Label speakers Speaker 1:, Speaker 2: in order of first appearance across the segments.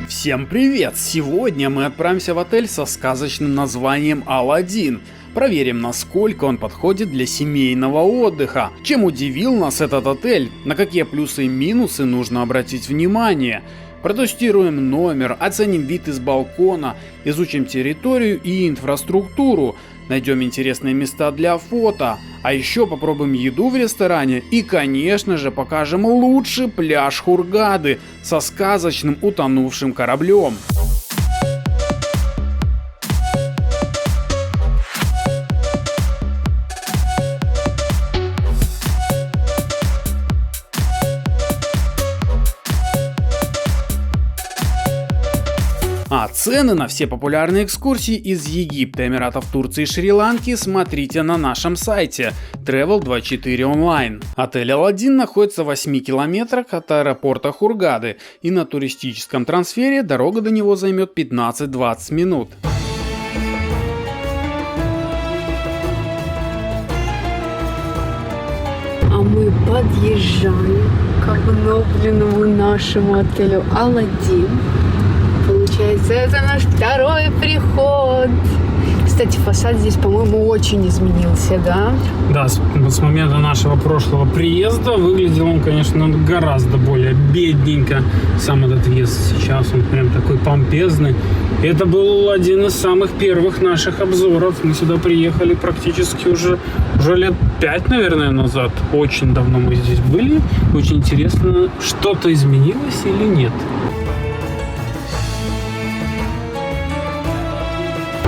Speaker 1: Всем привет! Сегодня мы отправимся в отель со сказочным названием Аладдин. Проверим, насколько он подходит для семейного отдыха. Чем удивил нас этот отель? На какие плюсы и минусы нужно обратить внимание? Протестируем номер, оценим вид из балкона, изучим территорию и инфраструктуру, найдем интересные места для фото, а еще попробуем еду в ресторане и, конечно же, покажем лучший пляж Хургады со сказочным утонувшим кораблем. А цены на все популярные экскурсии из Египта, Эмиратов, Турции и Шри-Ланки смотрите на нашем сайте Travel24 Online. Отель Аладдин находится в 8 километрах от аэропорта Хургады, и на туристическом трансфере дорога до него займет 15-20 минут.
Speaker 2: А мы подъезжаем к обновленному нашему отелю Аладдин. Получается, это наш второй приход. Кстати, фасад здесь, по-моему, очень изменился, да?
Speaker 3: Да, с момента нашего прошлого приезда выглядел он, конечно, гораздо более бедненько. Сам этот въезд сейчас, он прям такой помпезный. Это был один из самых первых наших обзоров. Мы сюда приехали практически уже лет 5, наверное, назад. Очень давно мы здесь были. Очень интересно, что-то изменилось или нет.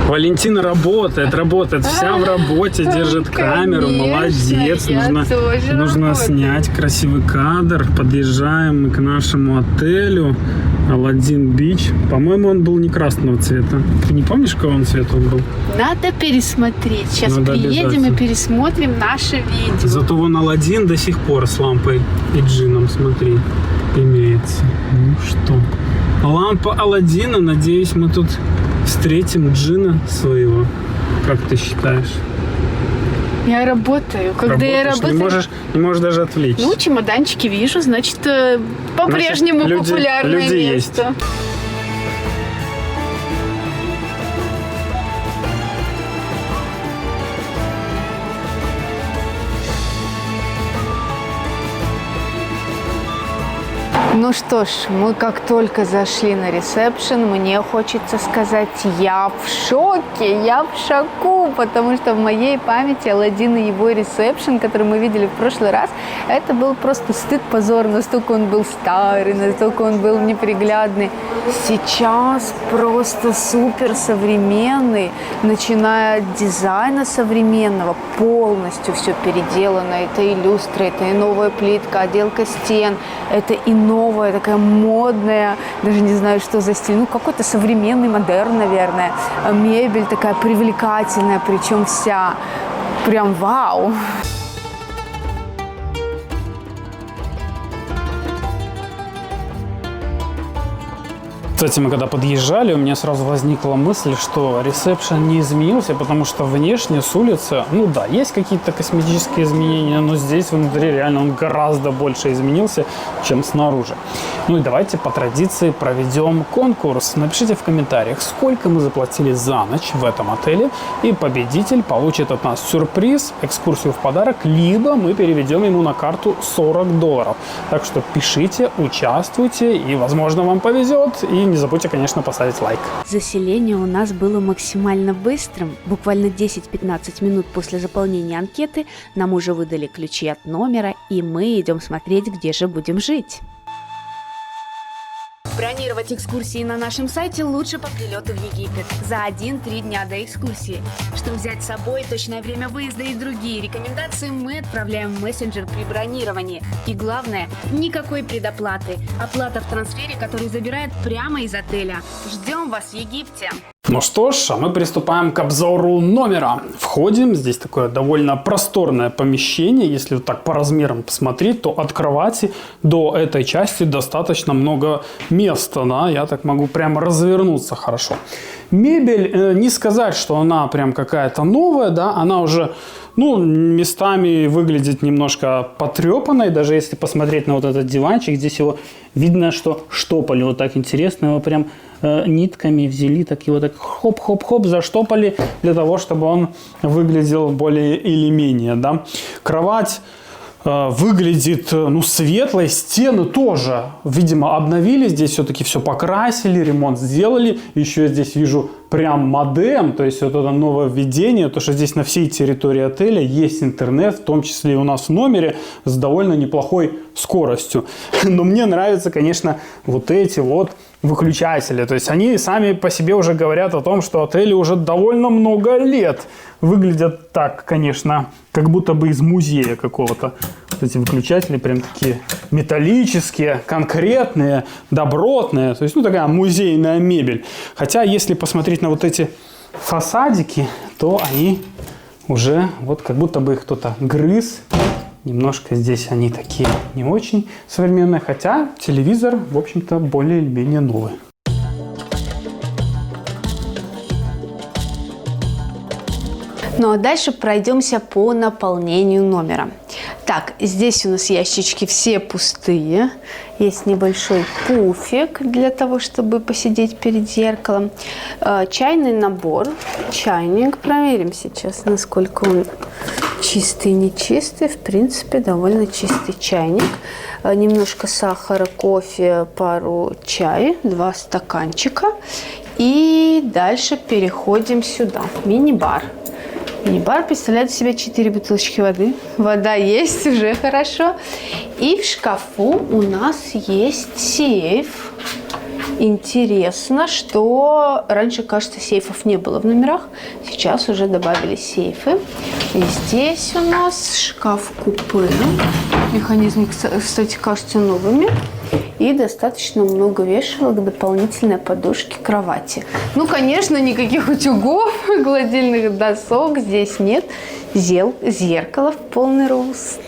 Speaker 3: Валентина работает, вся в работе, держит камеру, молодец. Нужно снять красивый кадр. Подъезжаем мы к нашему отелю Аладдин Бич. По-моему, он был не красного цвета. Ты не помнишь, какого он цвета он был?
Speaker 2: Надо пересмотреть. Сейчас приедем и пересмотрим наше видео.
Speaker 3: Зато вон Аладдин до сих пор с лампой и джином, смотри, имеется. Ну что, лампа Аладдина, надеюсь, мы тут встретим джина своего. Как ты считаешь?
Speaker 2: Я работаю. Когда я работаю...
Speaker 3: Не можешь даже отвлечься.
Speaker 2: Ну, чемоданчики вижу, значит, по-прежнему популярное
Speaker 3: люди
Speaker 2: место.
Speaker 3: Есть.
Speaker 2: Ну что ж, мы как только зашли на ресепшн, мне хочется сказать, я в шоке, я в шоку, потому что в моей памяти Аладдин и его ресепшн, который мы видели в прошлый раз, это был просто стыд, позор, настолько он был старый, настолько он был неприглядный. Сейчас просто супер современный, начиная от дизайна современного, полностью все переделано, это и люстры, это и новая плитка, отделка стен, это и новая, такая модная, даже не знаю, что за стиль, ну какой-то современный, модерн, наверное. Мебель такая привлекательная, причем вся прям вау.
Speaker 3: Кстати, мы когда подъезжали, у меня сразу возникла мысль, что ресепшн не изменился, потому что внешне с улицы, ну да, есть какие-то косметические изменения, но здесь внутри реально он гораздо больше изменился, чем снаружи. Ну и давайте по традиции проведем конкурс. Напишите в комментариях, сколько мы заплатили за ночь в этом отеле, и победитель получит от нас сюрприз, экскурсию в подарок, либо мы переведем ему на карту $40. Так что пишите, участвуйте, и, возможно, вам повезет, и не забудьте, конечно, поставить лайк.
Speaker 2: Заселение у нас было максимально быстрым. Буквально 10-15 минут после заполнения анкеты нам уже выдали ключи от номера, и мы идем смотреть, где же будем жить. Бронировать экскурсии на нашем сайте лучше по прилету в Египет за 1-3 дня до экскурсии. Что взять с собой, точное время выезда и другие рекомендации мы отправляем в мессенджер при бронировании. И главное, никакой предоплаты. Оплата в трансфере, который забирает прямо из отеля. Ждем вас в Египте.
Speaker 3: Ну что ж, а мы приступаем к обзору номера. Входим, здесь такое довольно просторное помещение. Если вот так по размерам посмотреть, то от кровати до этой части достаточно много места. Да? Я так могу прямо развернуться хорошо. Мебель, не сказать, что она прям какая-то новая, да, она уже, ну, местами выглядит немножко потрепанной, даже если посмотреть на вот этот диванчик, здесь его видно, что штопали вот так интересно, его прям нитками взяли, так его так хоп-хоп-хоп заштопали для того, чтобы он выглядел более или менее, да. Кровать выглядит, ну, светлой, стены тоже, видимо, обновили, здесь все-таки все покрасили, ремонт сделали, еще я здесь вижу прям модем, то есть вот это нововведение, то, что здесь на всей территории отеля есть интернет, в том числе и у нас в номере, с довольно неплохой скоростью. Но мне нравятся, конечно, вот эти вот выключатели, то есть они сами по себе уже говорят о том, что отели уже довольно много лет выглядят так, конечно, как будто бы из музея какого-то. Вот эти выключатели прям такие металлические, конкретные, добротные, то есть, ну, такая музейная мебель. Хотя, если посмотреть на вот эти фасадики, то они уже вот как будто бы их кто-то грыз. Немножко здесь они такие не очень современные, хотя телевизор, в общем-то, более или менее новый.
Speaker 2: Ну а дальше пройдемся по наполнению номера. Так, здесь у нас ящички все пустые. Есть небольшой пуфик для того, чтобы посидеть перед зеркалом. Чайный набор. Чайник. Проверим сейчас, насколько он чистый, не чистый. В принципе, довольно чистый чайник. Немножко сахара, кофе, пару чая, 2 стаканчика. И дальше переходим сюда. Мини-бар. Мини-бар представляет из себя 4 бутылочки воды. Вода есть, уже хорошо. И в шкафу у нас есть сейф. Интересно, что раньше, кажется, сейфов не было в номерах. Сейчас уже добавили сейфы. И здесь у нас шкаф-купе. Механизмы, кстати, кажутся новыми. И достаточно много вешалок, дополнительной подушки, кровати. Ну, конечно, никаких утюгов, гладильных досок здесь нет. Зеркало в полный рост.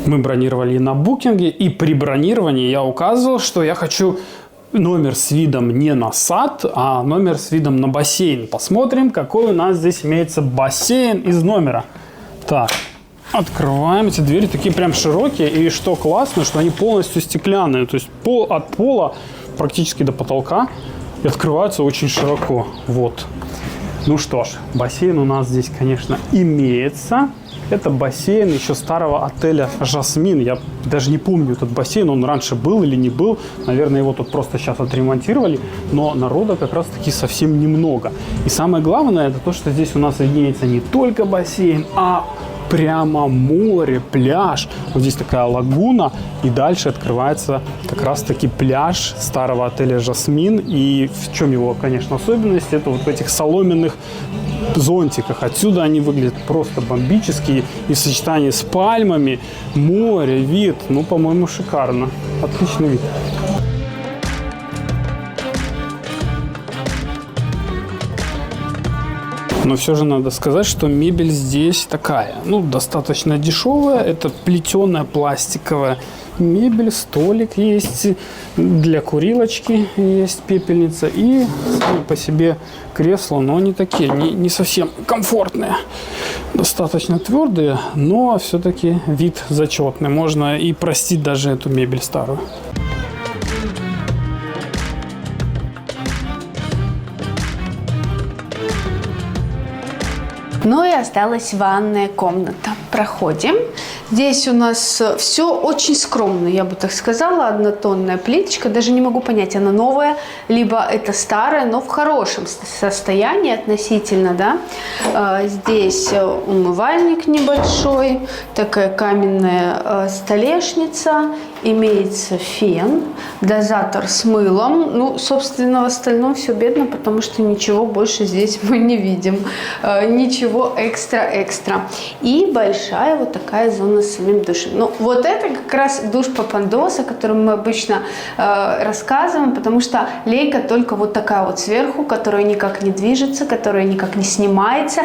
Speaker 3: Мы бронировали на букинге, и при бронировании я указывал, что я хочу номер с видом не на сад, а номер с видом на бассейн. Посмотрим, какой у нас здесь имеется бассейн из номера. Так, открываем. Эти двери такие прям широкие, и что классно, что они полностью стеклянные. То есть от пола практически до потолка и открываются очень широко. Вот. Ну что ж, бассейн у нас здесь, конечно, имеется. Это бассейн еще старого отеля «Жасмин». Я даже не помню этот бассейн, он раньше был или не был. Наверное, его тут просто сейчас отремонтировали. Но народа как раз-таки совсем немного. И самое главное, это то, что здесь у нас виднеется не только бассейн, а прямо море, пляж. Вот здесь такая лагуна, и дальше открывается как раз-таки пляж старого отеля «Жасмин». И в чем его, конечно, особенность? Это вот в этих соломенных зонтиках. Отсюда они выглядят просто бомбические. И в сочетании с пальмами, море, вид, ну, по-моему, шикарно. Отличный вид. Но все же надо сказать, что мебель здесь такая, ну, достаточно дешевая. Это плетеная пластиковая мебель, столик есть, для курилочки есть пепельница и сами по себе кресла, но они такие, не совсем комфортные. Достаточно твердые, но все-таки вид зачетный. Можно и простить даже эту мебель старую.
Speaker 2: Ну и осталась ванная комната. Проходим. Здесь у нас все очень скромно, я бы так сказала. Однотонная плиточка. Даже не могу понять, она новая, либо это старая, но в хорошем состоянии относительно, да. Здесь умывальник небольшой, такая каменная столешница. Имеется фен, дозатор с мылом. Ну, собственно, в остальном все бедно, потому что ничего больше здесь мы не видим. Ничего экстра-экстра. И большая вот такая зона с самим душем. Ну, вот это как раз душ Папандос, о котором мы обычно рассказываем, потому что лейка только вот такая вот сверху, которая никак не движется, которая никак не снимается.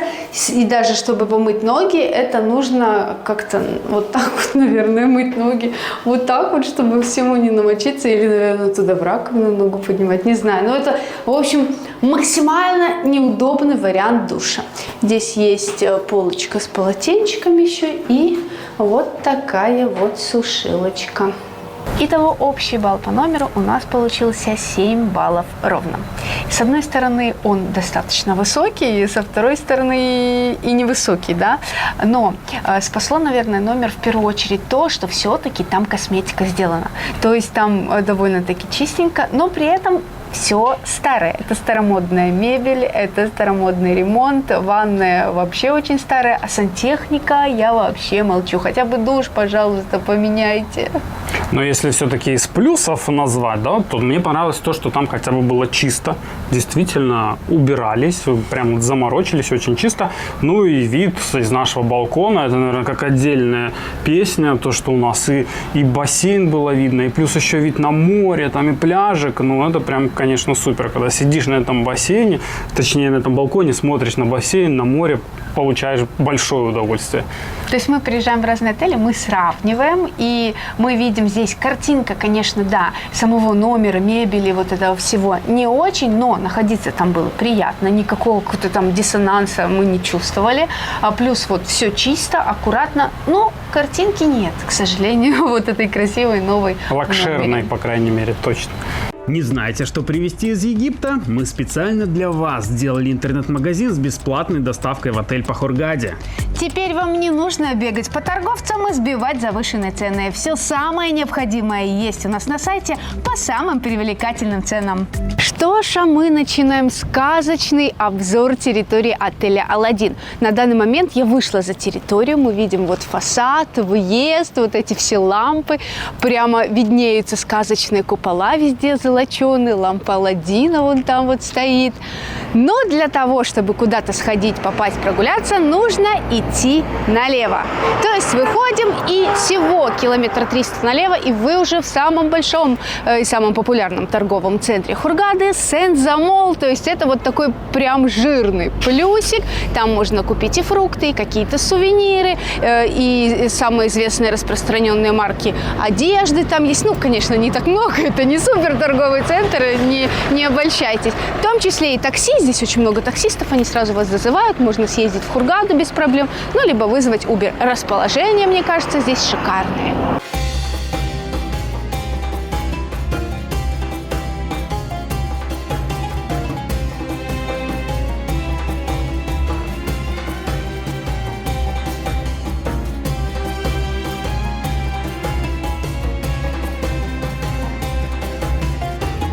Speaker 2: И даже чтобы помыть ноги, это нужно как-то вот так вот, наверное, мыть ноги. Вот так так вот, чтобы всему не намочиться, или, наверное, туда в раковину ногу поднимать, не знаю. Но это, в общем, максимально неудобный вариант душа. Здесь есть полочка с полотенчиками еще и вот такая вот сушилочка. Итого общий балл по номеру у нас получился 7 баллов ровно. С одной стороны, он достаточно высокий, со второй стороны и невысокий, да. Но спасло, наверное, номер в первую очередь то, что все-таки там косметика сделана. То есть там довольно-таки чистенько, но при этом все старое. Это старомодная мебель, это старомодный ремонт, ванная вообще очень старая, а сантехника я вообще молчу. Хотя бы душ, пожалуйста, поменяйте.
Speaker 3: Но если все-таки из плюсов назвать, да, то мне понравилось то, что там хотя бы было чисто. Действительно убирались, прям заморочились очень чисто. Ну и вид из нашего балкона, это, наверное, как отдельная песня, то, что у нас и бассейн было видно, и плюс еще вид на море, там и пляжик. Ну, это прям, конечно, супер. Когда сидишь на этом бассейне, точнее, на этом балконе, смотришь на бассейн, на море, получаешь большое удовольствие.
Speaker 2: То есть мы приезжаем в разные отели, мы сравниваем, и мы видим здесь картинка, конечно, да, самого номера, мебели, вот этого всего не очень, но находиться там было приятно, никакого какого-то там диссонанса мы не чувствовали, а плюс вот все чисто, аккуратно, но картинки нет, к сожалению, вот этой красивой новой.
Speaker 3: Лакшерной, по крайней мере, точно.
Speaker 1: Не знаете, что привезти из Египта? Мы специально для вас сделали интернет-магазин с бесплатной доставкой в отель по Хургаде.
Speaker 2: Теперь вам не нужно бегать по торговцам и сбивать завышенные цены. Все самое необходимое есть у нас на сайте по самым привлекательным ценам. Что ж, а мы начинаем сказочный обзор территории отеля «Аладдин». На данный момент я вышла за территорию, мы видим вот фасад, въезд, вот эти все лампы. Прямо виднеются сказочные купола везде золоченые, лампа Аладдина вон там вот стоит. Но для того, чтобы куда-то сходить, попасть, прогуляться, нужно идти налево. То есть выходим и всего километр 300 налево, и вы уже в самом большом и самом популярном торговом центре Хургады Сен-Замол. То есть это вот такой прям жирный плюсик. Там можно купить и фрукты, и какие-то сувениры, и самые известные распространенные марки одежды там есть. Ну, конечно, не так много, это не супер торговый центр, не обольщайтесь. В том числе и такси. Здесь очень много таксистов, они сразу вас зазывают, можно съездить в Хургаду без проблем, ну, либо вызвать Uber. Расположение, мне кажется, здесь шикарное.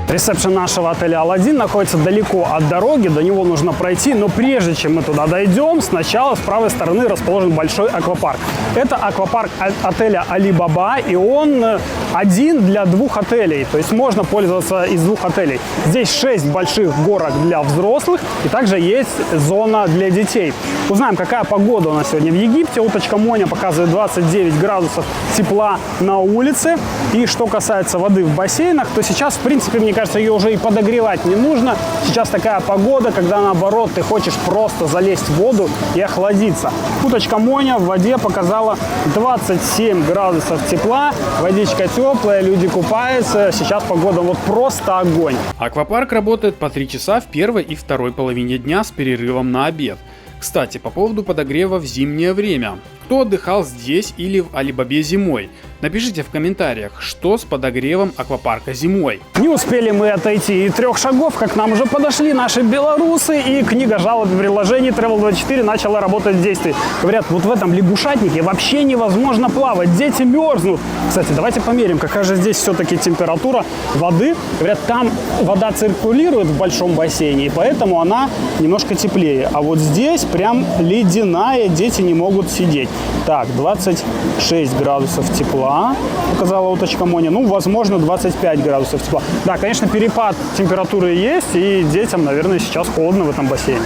Speaker 3: Ресепшн нашего отеля «Аладдин» находится далеко от дороги, до него нужно пройти, но прежде чем мы туда дойдем, сначала с правой стороны расположен большой аквапарк. Это аквапарк отеля «Али-Баба», и он один для двух отелей, то есть можно пользоваться из двух отелей. Здесь 6 больших горок для взрослых, и также есть зона для детей. Узнаем, какая погода у нас сегодня в Египте. Уточка Моня показывает 29 градусов тепла на улице. И что касается воды в бассейнах, то сейчас, в принципе, мне кажется, ее уже и подогревать не нужно. Сейчас такая погода, когда, наоборот, ты хочешь просто залезть в воду и охладиться. Уточка Моня в воде показала 27 градусов тепла. Водичка теплая, люди купаются. Сейчас погода вот просто огонь.
Speaker 1: Аквапарк работает по 3 часа в первой и второй половине дня с перерывом на обед. Кстати, по поводу подогрева в зимнее время. Кто отдыхал здесь или в Али-Бабе зимой? Напишите в комментариях, что с подогревом аквапарка зимой.
Speaker 3: Не успели мы отойти и 3 шагов, как к нам уже подошли наши белорусы, и книга жалоб в приложении Travel24 начала работать в действии. Говорят, вот в этом лягушатнике вообще невозможно плавать, дети мерзнут. Кстати, давайте померим, какая же здесь все-таки температура воды. Говорят, там вода циркулирует в большом бассейне, и поэтому она немножко теплее. А вот здесь прям ледяная, дети не могут сидеть. Так, 26 градусов тепла, показала уточка Моня. Ну, возможно, 25 градусов тепла. Да, конечно, перепад температуры есть, и детям, наверное, сейчас холодно в этом бассейне.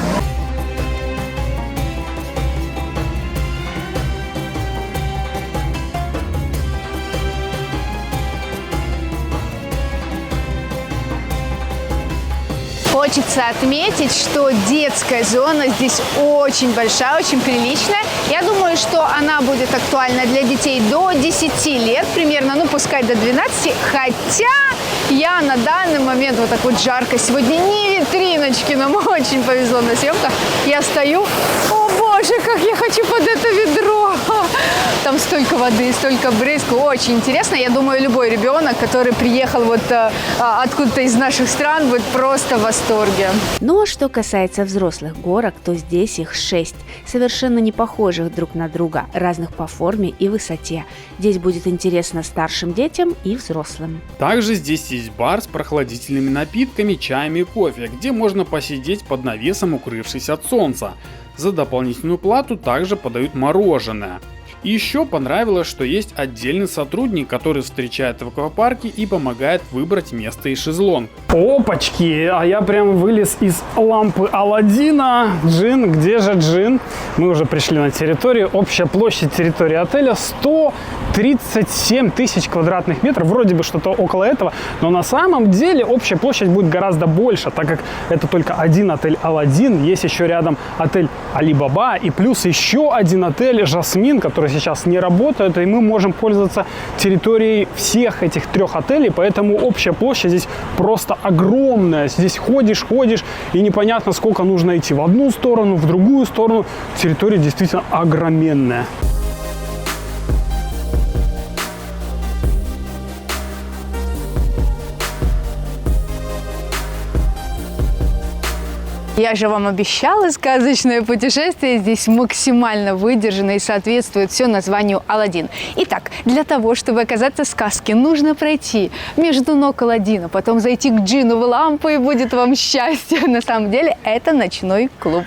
Speaker 2: хочется отметить, что детская зона здесь очень большая, очень приличная. Я думаю, что она будет актуальна для детей до 10 лет, примерно, ну пускай до 12, хотя я на данный момент, вот так вот жарко сегодня, не витриночки, нам очень повезло на съемках. Я стою, о боже, как я хочу под это ведро. Там столько воды, столько брызг, очень интересно. Я думаю, любой ребенок, который приехал вот откуда-то из наших стран, будет просто в восторге.
Speaker 4: Ну а что касается взрослых горок, то здесь их 6, совершенно не похожих друг на друга, разных по форме и высоте. Здесь будет интересно старшим детям и взрослым.
Speaker 1: Также здесь есть бар с прохладительными напитками, чаем и кофе, где можно посидеть под навесом, укрывшись от солнца. За дополнительную плату также подают мороженое. И еще понравилось, что есть отдельный сотрудник, который встречает в аквапарке и помогает выбрать место и шезлонг.
Speaker 3: Опачки, а я прям вылез из лампы Аладдина. Джин, где же Джин? Мы уже пришли на территорию. Общая площадь территории отеля 137 тысяч квадратных метров. Вроде бы что-то около этого, но на самом деле общая площадь будет гораздо больше, так как это только один отель Аладдин. Есть еще рядом отель Алибаба и плюс еще один отель Жасмин, который сейчас не работает, и мы можем пользоваться территорией всех этих 3 отелей, поэтому общая площадь здесь просто огромная. Здесь ходишь, и непонятно, сколько нужно идти в одну сторону, в другую сторону. Территория действительно огроменная.
Speaker 2: Я же вам обещала, сказочное путешествие здесь максимально выдержано и соответствует все названию Аладдин. Итак, для того, чтобы оказаться в сказке, нужно пройти между ног Аладдина, потом зайти к Джину в лампу, и будет вам счастье. На самом деле это ночной клуб.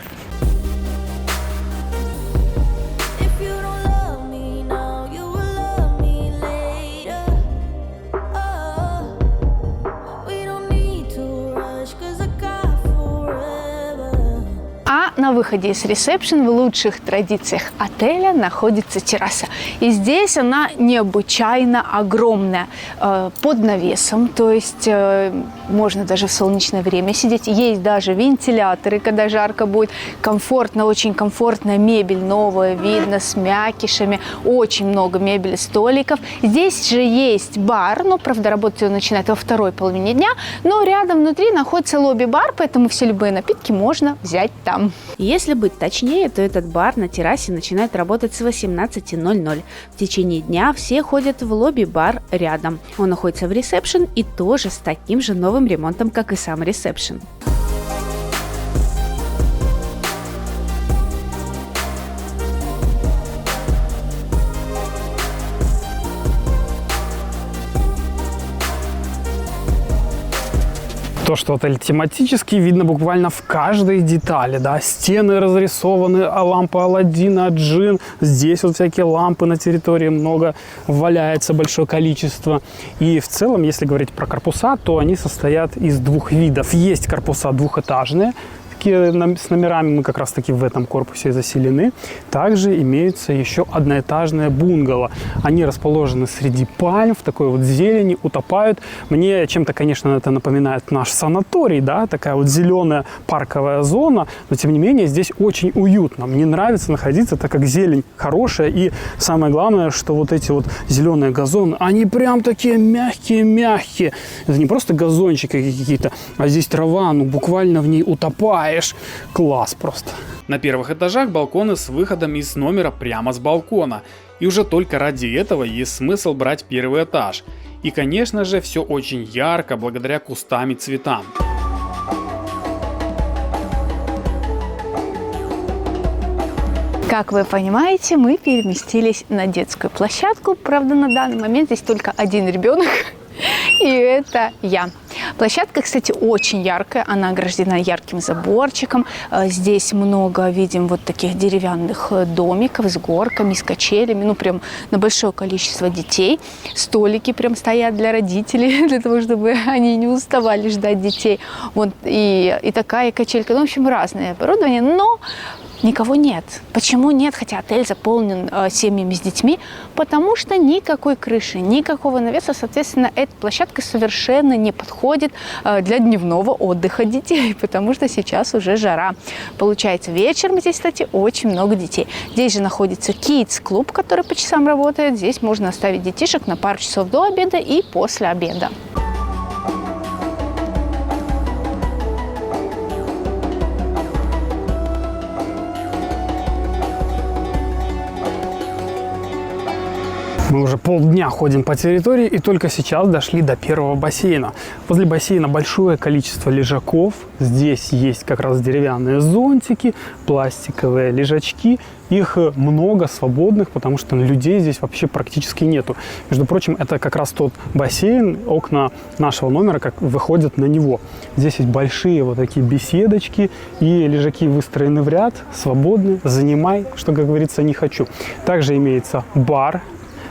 Speaker 2: На выходе из ресепшн в лучших традициях отеля находится терраса. И здесь она необычайно огромная, под навесом, то есть можно даже в солнечное время сидеть. Есть даже вентиляторы, когда жарко будет. Комфортно, очень комфортная мебель новая, видно, с мякишами. Очень много мебели, столиков. Здесь же есть бар, но, правда, работать он начинает во второй половине дня. Но рядом внутри находится лобби-бар, поэтому все любые напитки можно взять там.
Speaker 4: Если быть точнее, то этот бар на террасе начинает работать с 18:00. В течение дня все ходят в лобби-бар рядом. Он находится в ресепшн и тоже с таким же новым ремонтом, как и сам ресепшн.
Speaker 3: То, что отель тематический, видно буквально в каждой детали, да, стены разрисованы, лампа Аладдина, Джин, здесь вот всякие лампы на территории много валяется, большое количество. И в целом, если говорить про корпуса, то они состоят из 2 видов. Есть корпуса двухэтажные, с номерами, мы как раз таки в этом корпусе заселены. Также имеются еще одноэтажные бунгало. Они расположены среди пальм, в такой вот зелени, утопают. Мне чем-то, конечно, это напоминает наш санаторий, да, такая вот зеленая парковая зона, но тем не менее здесь очень уютно. Мне нравится находиться, так как зелень хорошая, и самое главное, что вот эти вот зеленые газоны, они прям такие мягкие-мягкие. Это не просто газончики какие-то, а здесь трава, ну буквально в ней утопает. Класс просто.
Speaker 1: На первых этажах балконы с выходом из номера прямо с балкона. И уже только ради этого есть смысл брать первый этаж. И, конечно же, все очень ярко благодаря кустам и цветам.
Speaker 2: Как вы понимаете, мы переместились на детскую площадку. Правда, на данный момент здесь только один ребенок, и это я. Площадка, кстати, очень яркая, она ограждена ярким заборчиком. Здесь много видим вот таких деревянных домиков с горками, с качелями, ну прям на большое количество детей. Столики прям стоят для родителей, для того, чтобы они не уставали ждать детей. Вот и такая качелька, ну в общем разное оборудование, но никого нет. Почему нет, хотя отель заполнен семьями с детьми? Потому что никакой крыши, никакого навеса, соответственно, эта площадка совершенно не подходит для дневного отдыха детей, потому что сейчас уже жара. Получается, вечером здесь, кстати, очень много детей. Здесь же находится Kids-клуб, который по часам работает. Здесь можно оставить детишек на пару часов до обеда и после обеда.
Speaker 3: Мы уже полдня ходим по территории и только сейчас дошли до первого бассейна. Возле бассейна большое количество лежаков. Здесь есть как раз деревянные зонтики, пластиковые лежачки. Их много свободных, потому что людей здесь вообще практически нету. Между прочим, это как раз тот бассейн, окна нашего номера как выходят на него. Здесь есть большие вот такие беседочки, и лежаки выстроены в ряд, свободны, занимай, что, как говорится, не хочу. Также имеется бар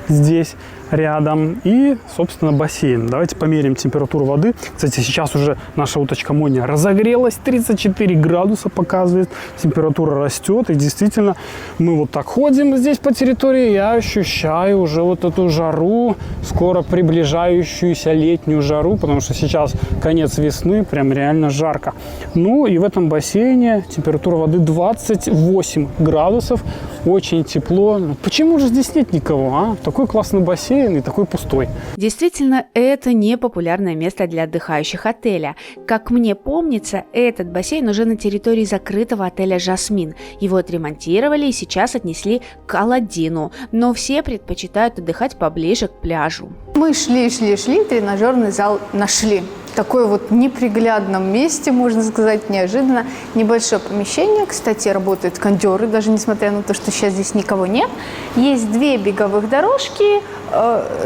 Speaker 3: здесь рядом и, собственно, бассейн. Давайте померяем температуру воды. Кстати, сейчас уже наша уточка Моня разогрелась, 34 градуса показывает, температура растет, и действительно мы вот так ходим здесь по территории, я ощущаю уже вот эту жару, скоро приближающуюся летнюю жару, потому что сейчас конец весны, прям реально жарко. Ну и в этом бассейне температура воды 28 градусов, очень тепло. Почему же здесь нет никого, а? Такой классный бассейн и такой пустой.
Speaker 4: Действительно, это не популярное место для отдыхающих отеля. Как мне помнится, этот бассейн уже на территории закрытого отеля «Жасмин». Его отремонтировали и сейчас отнесли к Аладдину, но все предпочитают отдыхать поближе к пляжу.
Speaker 2: Мы шли, тренажерный зал нашли. В такой вот неприглядном месте, можно сказать, неожиданно. Небольшое помещение, кстати, работают кондеры, даже несмотря на то, что сейчас здесь никого нет. Есть 2 беговых дорожки,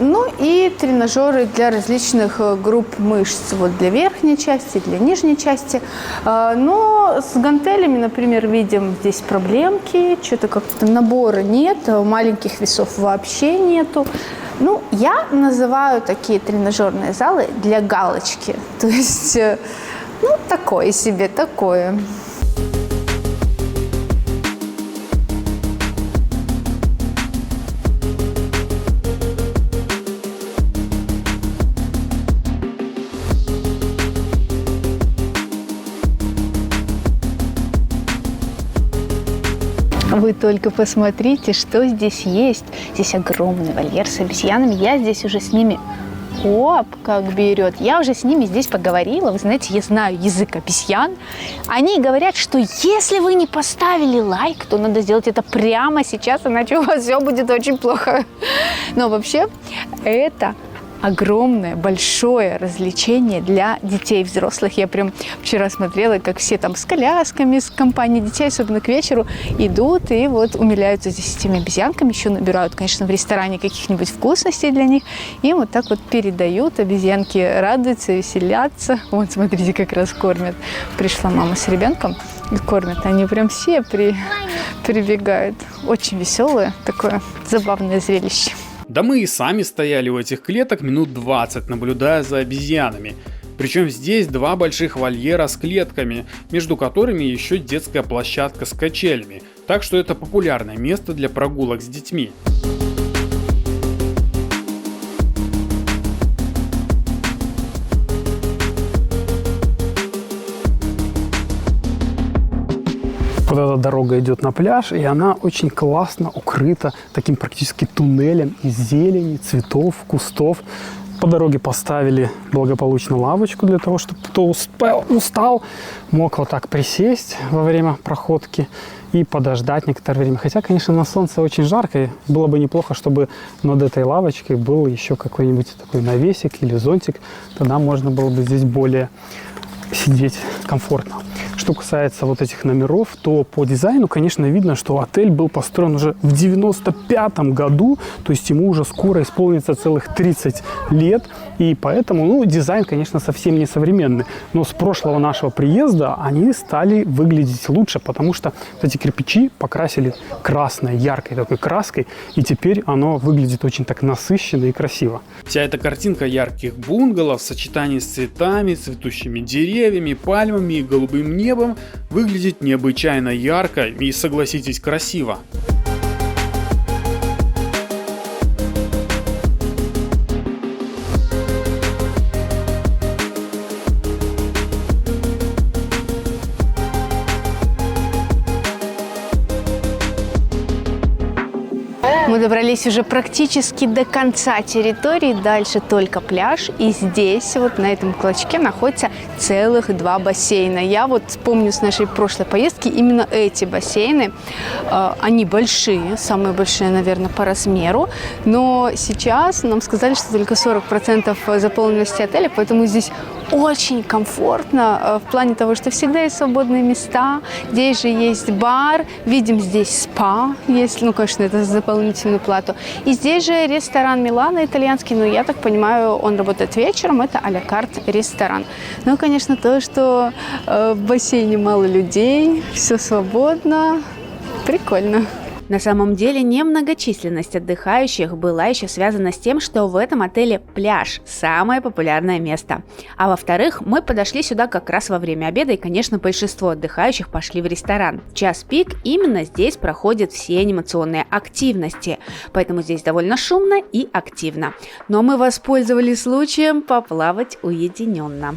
Speaker 2: ну и тренажеры для различных групп мышц. Вот для верхней части, для нижней части. Но с гантелями, например, видим здесь проблемки, что-то как-то набора нет, маленьких весов вообще нету. Ну, я называю такие тренажерные залы для галочки. То есть, ну, такое себе, такое. Вы только посмотрите, что здесь есть. Здесь огромный вольер с обезьянами. Я здесь уже с ними... Оп, как берет. Я уже с ними здесь поговорила. Вы знаете, я знаю язык обезьян. Они говорят, что если вы не поставили лайк, то надо сделать это прямо сейчас, иначе у вас все будет очень плохо. Но вообще, это огромное, большое развлечение для детей и взрослых. Я прям вчера смотрела, как все там с колясками, с компанией детей, особенно к вечеру, идут и вот умиляются здесь этими обезьянками. Еще набирают, конечно, в ресторане каких-нибудь вкусностей для них. И вот так вот передают. Обезьянки радуются, веселятся. Вот, смотрите, как раз кормят. Пришла мама с ребенком и кормят. Они прям все прибегают. Очень веселое, такое забавное зрелище.
Speaker 1: Да мы и сами стояли у этих клеток минут 20, наблюдая за обезьянами. Причем здесь 2 больших вольера с клетками, между которыми еще детская площадка с качелями. Так что это популярное место для прогулок с детьми.
Speaker 3: Вот эта дорога идет на пляж, и она очень классно укрыта таким практически туннелем из зелени, цветов, кустов. По дороге поставили благополучно лавочку для того, чтобы кто устал, мог вот так присесть во время проходки и подождать некоторое время. Хотя, конечно, на солнце очень жарко, и было бы неплохо, чтобы над этой лавочкой был еще какой-нибудь такой навесик или зонтик. Тогда можно было бы здесь более сидеть комфортно. Что касается вот этих номеров, то по дизайну, конечно, видно, что отель был построен уже в 95-м году, то есть ему уже скоро исполнится целых 30 лет, и поэтому, ну, дизайн, конечно, совсем не современный, но с прошлого нашего приезда они стали выглядеть лучше, потому что эти кирпичи покрасили красной, яркой такой краской, и теперь оно выглядит очень так насыщенно и красиво.
Speaker 1: Вся эта картинка ярких бунгало в сочетании с цветами, цветущими деревьями, деревьями, пальмами и голубым небом выглядит необычайно ярко и, согласитесь, красиво.
Speaker 2: Мы добрались уже практически до конца территории, дальше только пляж. И здесь, вот на этом клочке, находится целых 2 бассейна. Я вот помню с нашей прошлой поездки именно эти бассейны. Они большие, самые большие, наверное, по размеру. Но сейчас нам сказали, что только 40% заполненности отеля, поэтому здесь очень комфортно в плане того, что всегда есть свободные места. Здесь же есть бар, видим здесь спа, есть, ну, конечно, это за дополнительную плату. И здесь же ресторан Милано итальянский, но я так понимаю, он работает вечером, это а-ля карт ресторан. Ну, конечно, то, что в бассейне мало людей, все свободно, прикольно.
Speaker 4: На самом деле немногочисленность отдыхающих была еще связана с тем, что в этом отеле пляж – самое популярное место. А во-вторых, мы подошли сюда как раз во время обеда, и, конечно, большинство отдыхающих пошли в ресторан. В час пик именно здесь проходят все анимационные активности, поэтому здесь довольно шумно и активно. Но мы воспользовались случаем поплавать уединенно.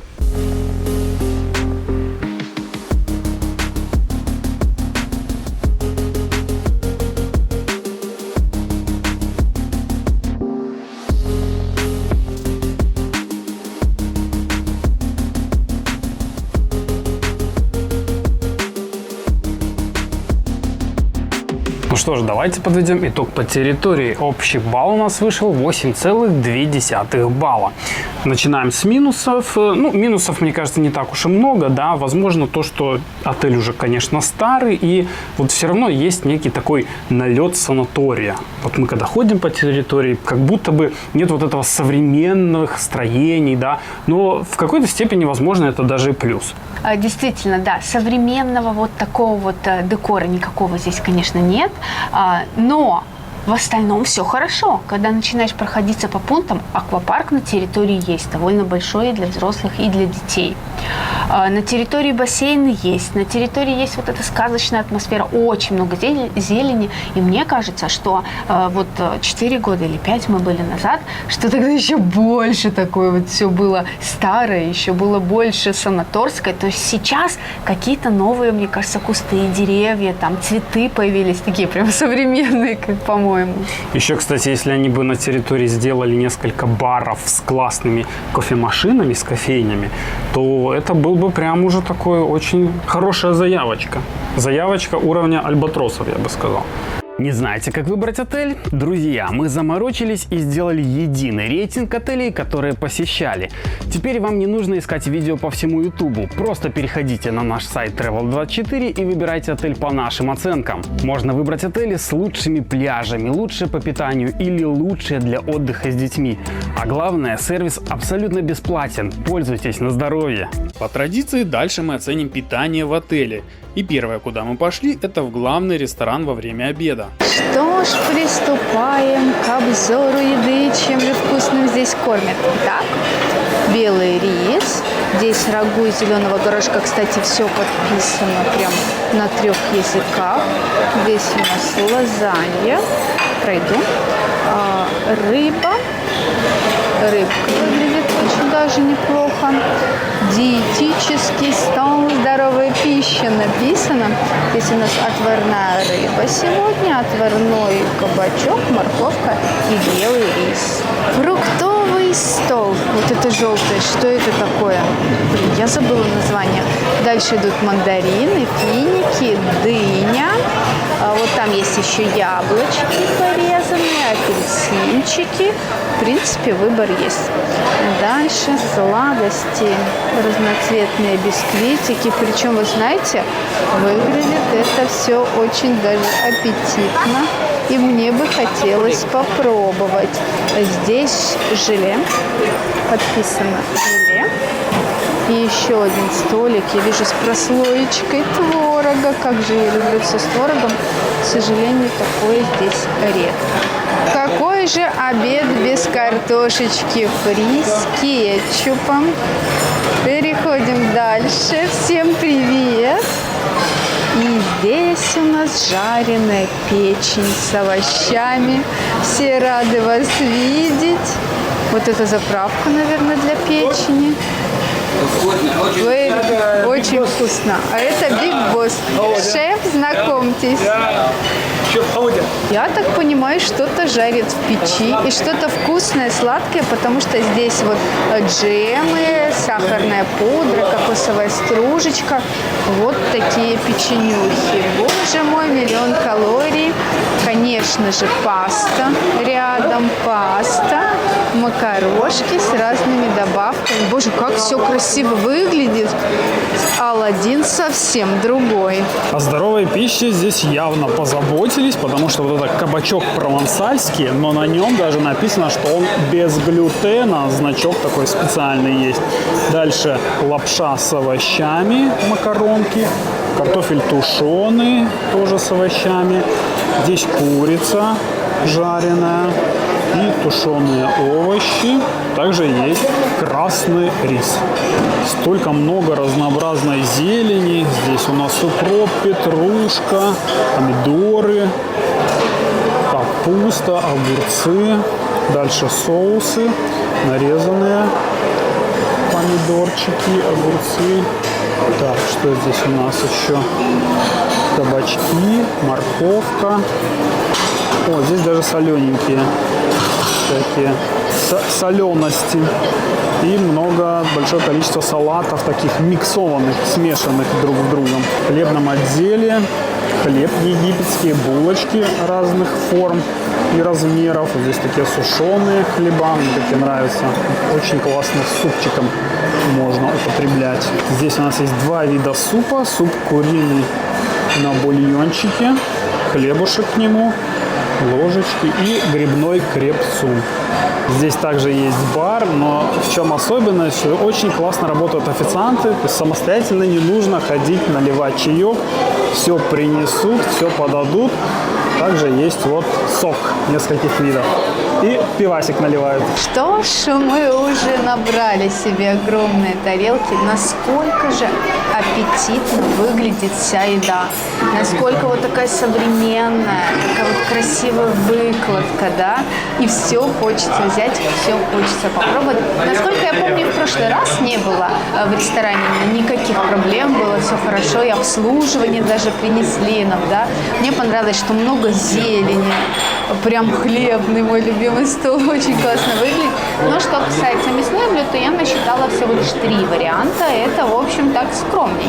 Speaker 3: Ну что ж, давайте подведем итог по территории. Общий балл у нас вышел 8,2 балла. Начинаем с минусов. Ну, минусов, мне кажется, не так уж и много, да. Возможно, то, что отель уже, конечно, старый, и вот все равно есть некий такой налет санатория. Вот мы когда ходим по территории, как будто бы нет вот этого современных строений, да. Но в какой-то степени, возможно, это даже и плюс.
Speaker 2: Действительно, да, современного вот такого вот декора никакого здесь, конечно, нет, но в остальном все хорошо. Когда начинаешь проходиться по пунктам, аквапарк на территории есть, довольно большой и для взрослых, и для детей. На территории бассейны есть, на территории есть вот эта сказочная атмосфера, очень много зелени, и мне кажется, что вот 4 года или 5 мы были назад, что тогда еще больше такое вот все было старое, еще было больше санаторское, то есть сейчас какие-то новые, мне кажется, кусты, деревья, там цветы появились, такие прям современные, как по-моему.
Speaker 3: Еще, кстати, если они бы на территории сделали несколько баров с классными кофемашинами, с кофейнями, то это был бы прям уже такой очень хорошая заявочка. Заявочка уровня альбатросов, я бы сказал.
Speaker 1: Не знаете, как выбрать отель? Друзья, мы заморочились и сделали единый рейтинг отелей, которые посещали. Теперь вам не нужно искать видео по всему Ютубу. Просто переходите на наш сайт Travel24 и выбирайте отель по нашим оценкам. Можно выбрать отели с лучшими пляжами, лучшие по питанию или лучшие для отдыха с детьми. А главное, сервис абсолютно бесплатен. Пользуйтесь на здоровье. По традиции, дальше мы оценим питание в отеле. И первое, куда мы пошли, это в главный ресторан во время обеда.
Speaker 2: Что ж, приступаем к обзору еды, чем же вкусным здесь кормят. Итак, белый рис, здесь рагу из зеленого горошка, кстати, все подписано прям на 3 языках. Здесь у нас лазанья, пройду, рыба, рыбка выглядит очень даже неплохо. Диетический стол, здоровая пища написано. Здесь у нас отварная рыба сегодня, отварной кабачок, морковка и белый рис. Фруктовый стол. Вот это желтое. Что это такое? Блин, я забыла название. Дальше идут мандарины, финики, дыня. Вот там есть еще яблочки порезанные, апельсинчики. В принципе, выбор есть. Дальше сладости, разноцветные бисквитики. Причем, вы знаете, выглядит это все очень даже аппетитно. И мне бы хотелось попробовать. Здесь желе. Подписано желе. И еще один столик, я вижу, с прослоечкой творога. Как же я люблю все с творогом. К сожалению, такое здесь редко. Какой же обед без картошечки фри с кетчупом? Переходим дальше. Всем привет! И здесь у нас жареная печень с овощами. Все рады вас видеть. Вот это заправка, наверное, для печени. Очень вкусно. А это Биг Босс. Шеф, знакомьтесь. Я так понимаю, что-то жарит в печи и что-то вкусное, сладкое, потому что здесь вот джемы, сахарная пудра, кокосовая стружечка. Вот такие печенюхи. Боже мой, 1 000 000 калорий. Конечно же, паста рядом, паста, макарошки с разными добавками. Боже, как все красиво выглядит. Аладдин совсем другой.
Speaker 3: О здоровой пище здесь явно позаботились, потому что вот этот кабачок провансальский, но на нем даже написано, что он без глютена, значок такой специальный есть. Дальше лапша с овощами, макаронки, картофель тушеный, тоже с овощами. Здесь курица жареная и тушеные овощи. Также есть красный рис. Столько много разнообразной зелени. Здесь у нас укроп, петрушка, помидоры, капуста, огурцы. Дальше соусы, нарезанные помидорчики, огурцы. Так, что здесь у нас еще? Кабачки, морковка. О, здесь даже солененькие всякие солености. И большое количество салатов, таких миксованных, смешанных друг с другом. В хлебном отделе хлеб египетские, булочки разных форм и размеров. Вот здесь такие сушеные хлеба, мне такие нравятся. Очень классно с супчиком можно употреблять. Здесь у нас есть 2 вида супа. Суп куриный на бульончике, хлебушек к нему, ложечки и грибной креп-сум. Здесь также есть бар, но в чем особенность, что очень классно работают официанты, то есть самостоятельно не нужно ходить, наливать чаек, все принесут, все подадут. Также есть вот сок нескольких видов. И пивасик наливают.
Speaker 2: Что ж, мы уже набрали себе огромные тарелки. Насколько же аппетитно выглядит вся еда. Насколько вот такая современная, такая вот красивая выкладка, да. И все хочется взять, все хочется попробовать. Насколько я помню, в прошлый раз не было в ресторане никаких проблем, было все хорошо. И обслуживание даже принесли нам, да. Мне понравилось, что много зелени. Прям хлебный мой любимый стол. Очень классно выглядит. Но что касается мясной блюд, то я насчитала всего лишь 3 варианта. Это, в общем, так скромненько.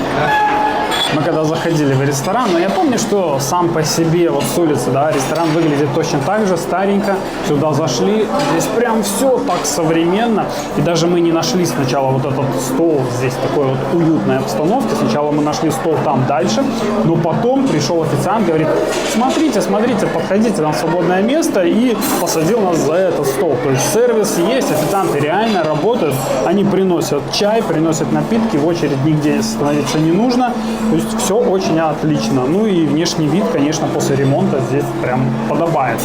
Speaker 3: Мы когда заходили в ресторан, но я помню, что сам по себе вот с улицы, да, ресторан выглядит точно так же, старенько. Сюда зашли, здесь прям все так современно. И даже мы не нашли сначала вот этот стол здесь такой вот уютной обстановки. Сначала мы нашли стол там дальше, но потом пришел официант, говорит: смотрите, смотрите, подходите, там свободное место, и посадил нас за этот стол. То есть сервис есть, официанты реально работают, они приносят чай, приносят напитки, в очередь нигде становиться не нужно. То есть все очень отлично. Ну и внешний вид, конечно, после ремонта здесь прям подобает.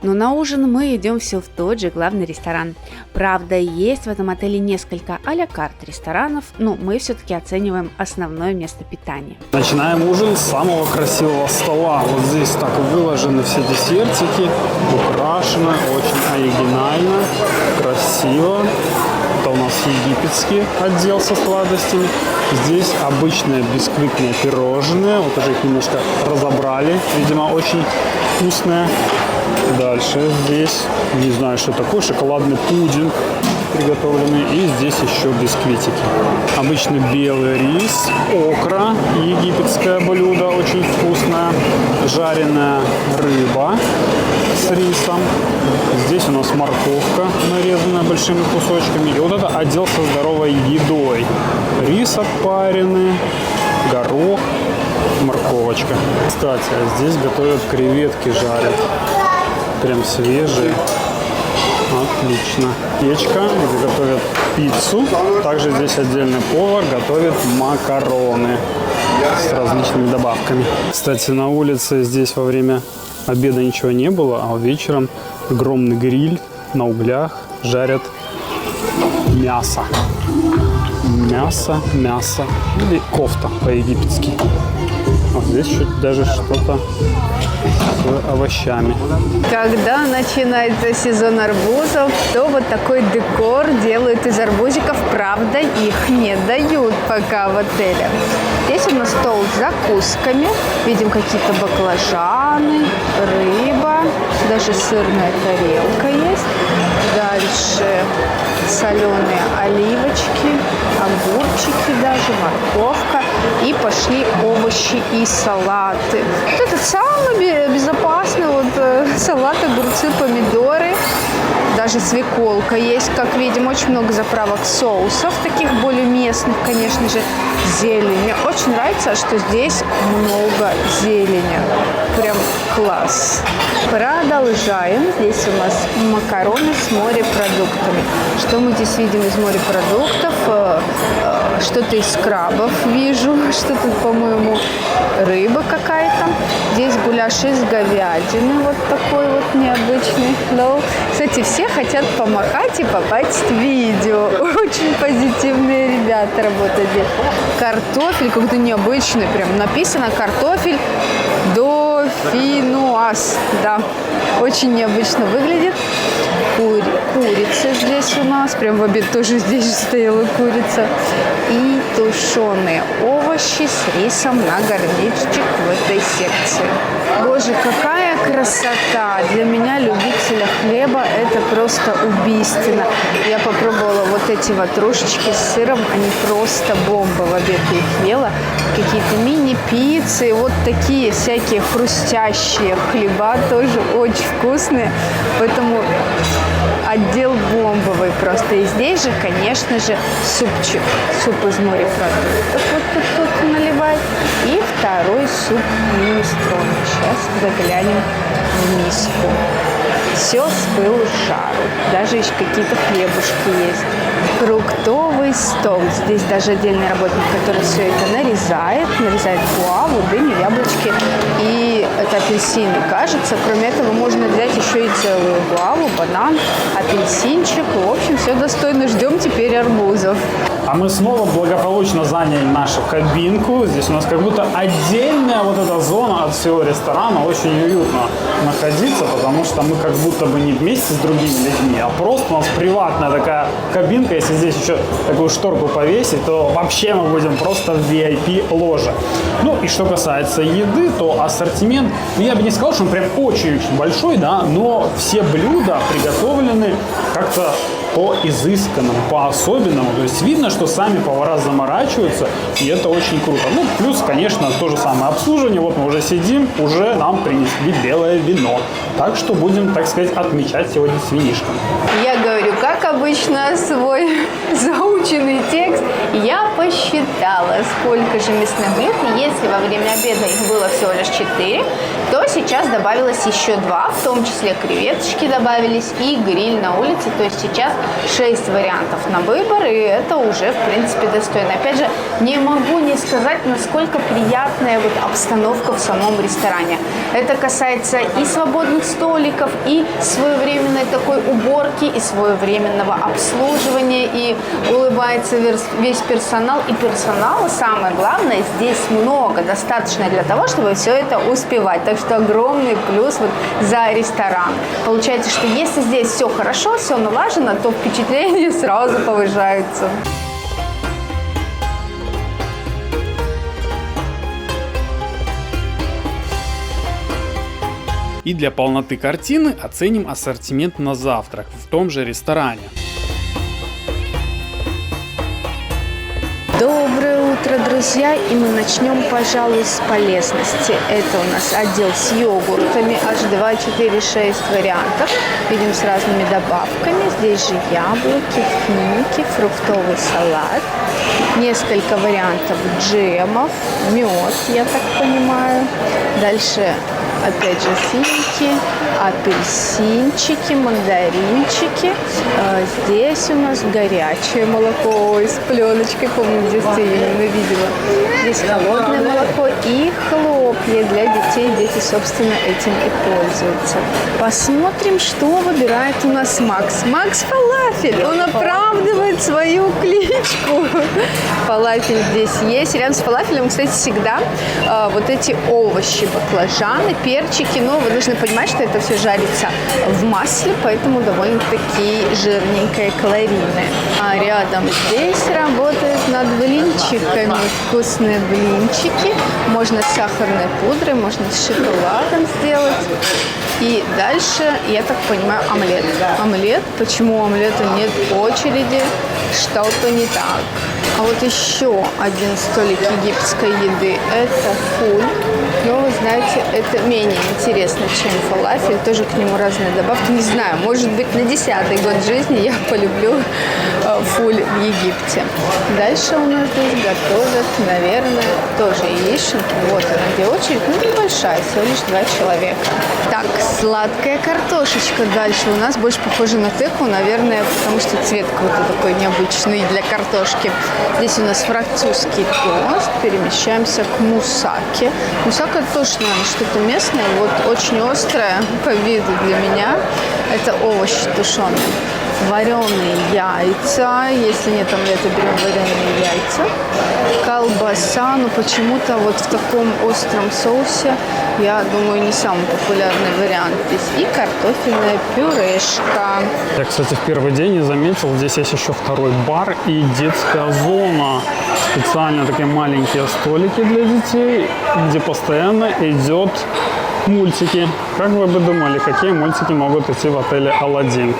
Speaker 4: Но на ужин мы идем все в тот же главный ресторан. Правда, есть в этом отеле несколько а-ля карт ресторанов, но мы все-таки оцениваем основное место питания.
Speaker 3: Начинаем ужин с самого красивого стола. Вот здесь так выложены все десертики, украшено, очень оригинально, красиво. Это у нас египетский отдел со сладостями. Здесь обычные бисквитные пирожные. Вот уже их немножко разобрали. Видимо, очень вкусные. Дальше здесь, не знаю, что такое, шоколадный пудинг приготовленный. И здесь еще бисквитики. Обычный белый рис, окра, египетское блюдо, очень вкусное. Жареная рыба с рисом. Здесь у нас морковка, нарезанная большими кусочками. И вот это отдел со здоровой едой. Рис отпаренный, горох, морковочка. Кстати, а здесь готовят креветки, жарят. Прям свежие. Отлично. Печка, где готовят пиццу. Также здесь отдельный повар готовит макароны с различными добавками. Кстати, на улице здесь во время обеда ничего не было, а вечером огромный гриль на углях жарят мясо. Мясо или кофта по-египетски. Вот здесь чуть даже что-то с овощами.
Speaker 2: Когда начинается сезон арбузов, то вот такой декор делают из арбузиков. Правда, их не дают пока в отеле. Здесь у нас стол с закусками. Видим какие-то баклажаны, рыба, даже сырная тарелка есть. Дальше соленые оливочки, огурчики даже, морковка. И пошли овощи и салаты. Вот это самый безопасный салат, огурцы, помидоры. Даже свеколка есть, как видим. Очень много заправок соусов, таких более местных, конечно же. Зелень. Мне очень нравится, что здесь много зелени. Прям класс. Продолжаем. Здесь у нас макароны с морепродуктами. Что мы здесь видим из морепродуктов? Что-то из крабов вижу. Что тут, по-моему, рыба какая-то. Здесь гуляш из говядины. Вот такой вот необычный. Но, кстати, все хотят помахать и попасть в видео. Очень позитивные ребята работают здесь. Картофель какой-то необычный. Прям написано картофель дофинуаз. Да, очень необычно выглядит. Курица здесь у нас. Прям в обед тоже здесь стояла курица. И тушеные овощи с рисом на гарнирчик в этой секции. Боже, какая красота! Для меня, любителя хлеба, это просто убийственно. Я попробовала вот эти ватрушечки с сыром. Они просто бомба. В обед я их ела. Какие-то мини-пиццы. Вот такие всякие хрустящие хлеба. Тоже очень вкусные. Поэтому отдел бомбовый просто. И здесь же, конечно же, супчик. Суп из морепродуктов. Вот тут наливать. И второй суп мини-строн. Сейчас заглянем в миску. Все с пылу с жару. Даже еще какие-то хлебушки есть. Фруктовый стол. Здесь даже отдельный работник, который все это нарезает. Нарезает гуаву, дыню, яблочки и это апельсины. Кажется, кроме этого можно взять еще и целую гуаву, банан, апельсинчик. В общем, все достойно. Ждем теперь арбузов.
Speaker 3: А мы снова благополучно заняли нашу кабинку. Здесь у нас как будто отдельная вот эта зона от всего ресторана. Очень уютно находиться, потому что мы как будто бы не вместе с другими людьми, а просто у нас приватная такая кабинка. Если здесь еще такую шторку повесить, то вообще мы будем просто в VIP-ложе. Ну и что касается еды, то ассортимент, я бы не сказал, что он прям очень-очень большой, да, но все блюда приготовлены как-то по изысканному, по особенному. То есть видно, что сами повара заморачиваются, и это очень круто. Ну, плюс, конечно, то же самое обслуживание. Вот мы уже сидим, уже нам принесли белое вино. Так что будем, так сказать, отмечать сегодня с винишком.
Speaker 2: Я говорю, как обычно, свой заученный текст. Я посчитала, сколько же мясных блюд. Если во время обеда их было всего лишь 4, то сейчас добавилось еще 2, в том числе креветочки добавились и гриль на улице. То есть сейчас 6 вариантов на выбор, и это уже, в принципе, достойно. Опять же, не могу не сказать, насколько приятная вот обстановка в самом ресторане. Это касается и свободных столиков, и своевременной такой уборки, и своевременного обслуживания, и улыбается весь персонал. И персонала, самое главное, здесь много, достаточно для того, чтобы все это успевать. Так что огромный плюс вот за ресторан. Получается, что если здесь все хорошо, все налажено, то впечатления сразу повышаются.
Speaker 1: И для полноты картины оценим ассортимент на завтрак в том же ресторане.
Speaker 2: Доброе утро, друзья, и мы начнем, пожалуй, с полезности. Это у нас отдел с йогуртами, аж 2, 4, 6 вариантов. Видим, с разными добавками. Здесь же яблоки, финики, фруктовый салат, несколько вариантов джемов, мед, я так понимаю. Дальше, опять же, финики, апельсинчики, мандаринчики. Здесь у нас горячее молоко с пленочкой, помню, в детстве я ненавидела. Здесь холодное молоко и хлопья для детей. Дети, собственно, этим и пользуются. Посмотрим, что выбирает у нас Макс. Макс Фалафель. Он оправдывает свою кличку. Фалафель здесь есть. Рядом с фалафелем, кстати, всегда вот эти овощи, баклажаны, перчики. Но вы должны понимать, что это все жарится в масле, поэтому довольно-таки жирненькое, калорийное. А рядом здесь работает над блинчиками. Вкусные блинчики. Можно с сахарной пудрой, можно с шоколадом сделать. И дальше, я так понимаю, омлет. Омлет. Почему у омлета нет очереди? Что-то не так. А вот еще один столик египетской еды. Это фуль. Но, вы знаете, это менее интересно, чем фалафель. Тоже к нему разные добавки. Не знаю, может быть, на 10-й год жизни я полюблю фуль в Египте. Дальше у нас здесь готовят, наверное, тоже яичники. Вот она, где очередь. Ну, небольшая, всего лишь 2 человека. Так, сладкая картошечка. Дальше у нас больше похоже на тыкву, наверное, потому что цвет какой-то такой необычный для картошки. Здесь у нас французский тост. Перемещаемся к мусаке. Мусака тоже, наверное, что-то местное. Вот очень острое по виду для меня. Это овощи тушеные. Вареные яйца. Если нет омлета, берем вареные яйца. Колбаса. Но почему-то вот в таком остром соусе, я думаю, не самый популярный вариант здесь. И картофельная пюрешка.
Speaker 3: Я, кстати, в первый день не заметил, здесь есть еще второй бар и детская зона. Специально такие маленькие столики для детей, где постоянно идет мультики. Как вы бы думали, какие мультики могут идти в отеле «Аладдин»?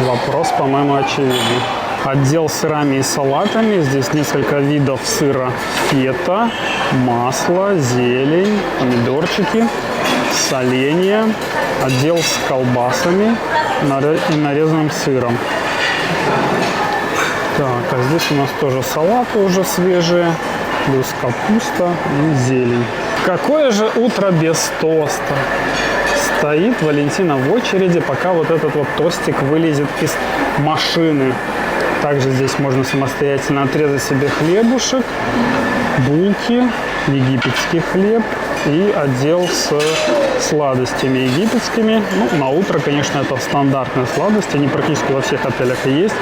Speaker 3: Вопрос, по-моему, очевидный. Отдел с сырами и салатами. Здесь несколько видов сыра фета, масло, зелень, помидорчики, соленья. Отдел с колбасами и нарезанным сыром. Так, а здесь у нас тоже салаты уже свежие, плюс капуста и зелень. Какое же утро без тоста? Стоит Валентина в очереди, пока вот этот вот тостик вылезет из машины. Также здесь можно самостоятельно отрезать себе хлебушек, булки, египетский хлеб и отдел с сладостями египетскими. Ну, на утро, конечно, это стандартные сладости, они практически во всех отелях и есть.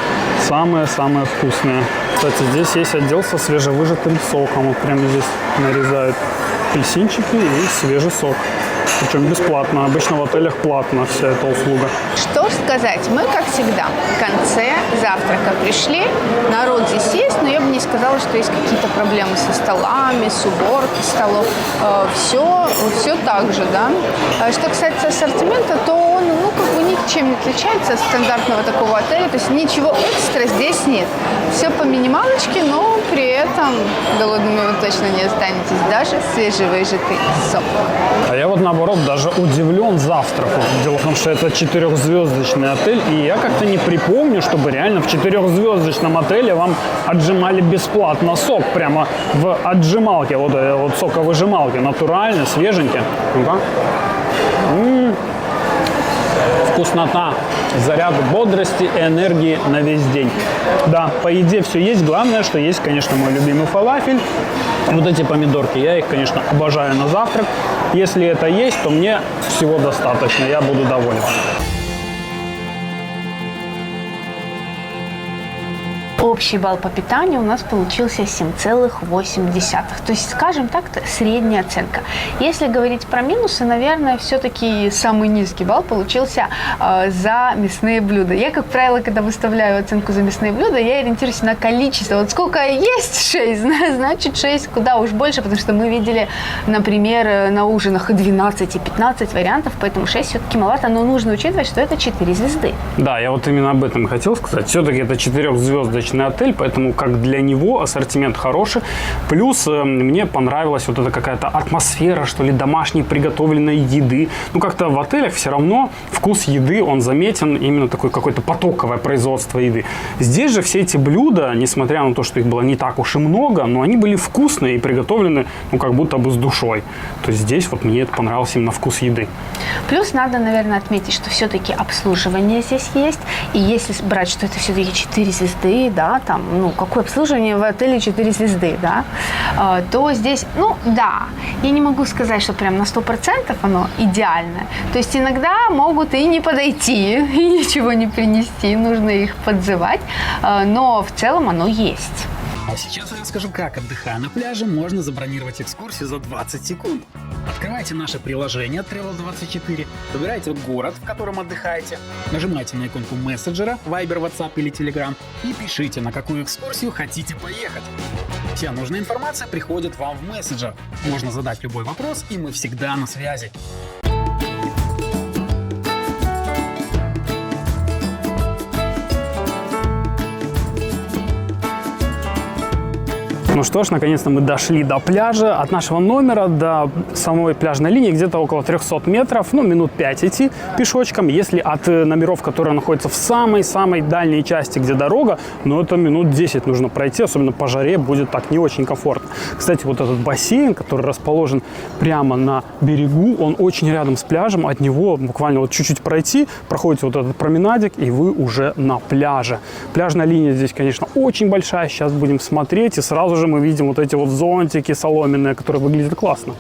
Speaker 3: Самые-самые вкусные. Кстати, здесь есть отдел со свежевыжатым соком. Вот прямо здесь нарезают апельсинчики и свежий сок. Причем бесплатно. Обычно в отелях платно вся эта услуга.
Speaker 2: Что сказать, мы, как всегда, в конце завтрака пришли, народ здесь есть, но я бы не сказала, что есть какие-то проблемы со столами, с уборкой столов. Все так же, да. Что касается ассортимента, то он, как бы ничем не отличается от стандартного такого отеля, то есть ничего экстра здесь нет. Все по минималочке, но при этом голодными вы точно не останетесь, даже свежевыжатый сок.
Speaker 3: А я вот наоборот даже удивлен завтраку. Дело в том, что это 4-звездочный отель, и я как-то не припомню, чтобы реально в 4-звездочном отеле вам отжимали бесплатно сок прямо в отжималке, вот соковыжималке, натуральный, свеженький. Ну-ка. Вкуснота, заряд бодрости и энергии на весь день. Да, по еде все есть. Главное, что есть, конечно, мой любимый фалафель. Вот эти помидорки, я их, конечно, обожаю на завтрак. Если это есть, то мне всего достаточно, я буду доволен.
Speaker 4: Общий балл по питанию у нас получился 7,8. То есть, скажем так, средняя оценка. Если говорить про минусы, наверное, все-таки самый низкий балл получился за мясные блюда. Я, как правило, когда выставляю оценку за мясные блюда, я ориентируюсь на количество. Вот сколько есть 6, значит 6 куда уж больше, потому что мы видели, например, на ужинах и 12, и 15 вариантов, поэтому 6 все-таки маловато, но нужно учитывать, что это 4 звезды.
Speaker 3: Да, я вот именно об этом хотел сказать. Все-таки это 4-звездочный комфортный отель, поэтому как для него ассортимент хороший. Плюс мне понравилась вот эта какая-то атмосфера, что ли, домашней приготовленной еды. Ну, как-то в отелях все равно вкус еды, он заметен, именно такое какое-то потоковое производство еды. Здесь же все эти блюда, несмотря на то, что их было не так уж и много, но они были вкусные и приготовлены, ну, как будто бы с душой. То есть здесь вот мне это понравился именно вкус еды.
Speaker 2: Плюс надо, наверное, отметить, что все-таки обслуживание здесь есть. И если брать, что это все-таки 4 звезды, да, там, ну, какое обслуживание в отеле 4 звезды, да, то здесь, ну, да, я не могу сказать, что прям на 100% оно идеальное. То есть иногда могут и не подойти, и ничего не принести, нужно их подзывать, но в целом оно есть.
Speaker 1: А сейчас я расскажу, как, отдыхая на пляже, можно забронировать экскурсию за 20 секунд. Открывайте наше приложение Travel24, выбирайте город, в котором отдыхаете, нажимайте на иконку мессенджера, Viber, WhatsApp или Telegram и пишите, на какую экскурсию хотите поехать. Вся нужная информация приходит вам в мессенджер. Можно задать любой вопрос, и мы всегда на связи.
Speaker 3: Ну что ж, наконец-то мы дошли до пляжа. От нашего номера до самой пляжной линии где-то около 300 метров, ну, минут 5 идти пешочком. Если от номеров, которые находятся в самой-самой дальней части, где дорога, ну, это минут 10 нужно пройти, особенно по жаре будет так не очень комфортно. Кстати, вот этот бассейн, который расположен прямо на берегу, он очень рядом с пляжем. От него буквально вот чуть-чуть пройти, проходите вот этот променадик, и вы уже на пляже. Пляжная линия здесь, конечно, очень большая. Сейчас будем смотреть, и сразу же мы видим вот эти вот зонтики соломенные, которые выглядят классно.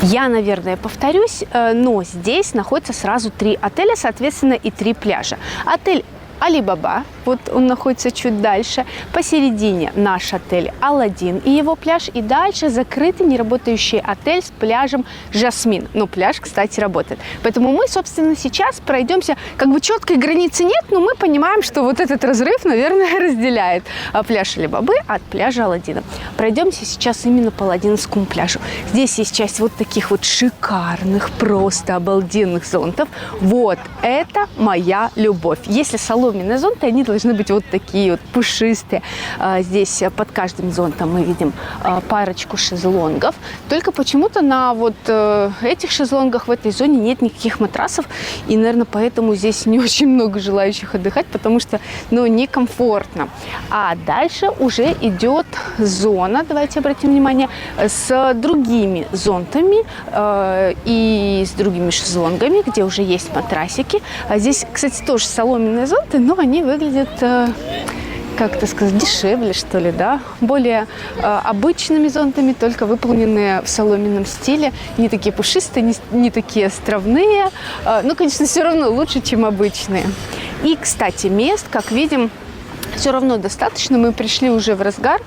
Speaker 4: Я, наверное, повторюсь, но здесь находится сразу 3 отеля, соответственно, и 3 пляжа. Отель Алибаба, вот он находится чуть дальше. Посередине наш отель Аладдин и его пляж. И дальше закрытый неработающий отель с пляжем Жасмин. Но пляж, кстати, работает. Поэтому мы, собственно, сейчас пройдемся. Как бы четкой границы нет, но мы понимаем, что вот этот разрыв, наверное, разделяет пляж Алибабы от пляжа Аладдина. Пройдемся сейчас именно по Аладдинскому пляжу. Здесь есть часть вот таких вот шикарных, просто обалденных зонтов. Вот это моя любовь. Если салон зонты, они должны быть вот такие вот пушистые. Здесь под каждым зонтом мы видим парочку шезлонгов. Только почему-то на вот этих шезлонгах в этой зоне нет никаких матрасов. И, наверное, поэтому здесь не очень много желающих отдыхать, потому что, ну, некомфортно. А дальше уже идет зона, давайте обратим внимание, с другими зонтами и с другими шезлонгами, где уже есть матрасики. Здесь, кстати, тоже соломенные зонты, но они выглядят, как это сказать, дешевле, что ли, да? Более обычными зонтами, только выполненные в соломенном стиле. Не такие пушистые, не такие островные. Ну, конечно, все равно лучше, чем обычные. И, кстати, мест, как видим, все равно достаточно. Мы пришли уже в разгар,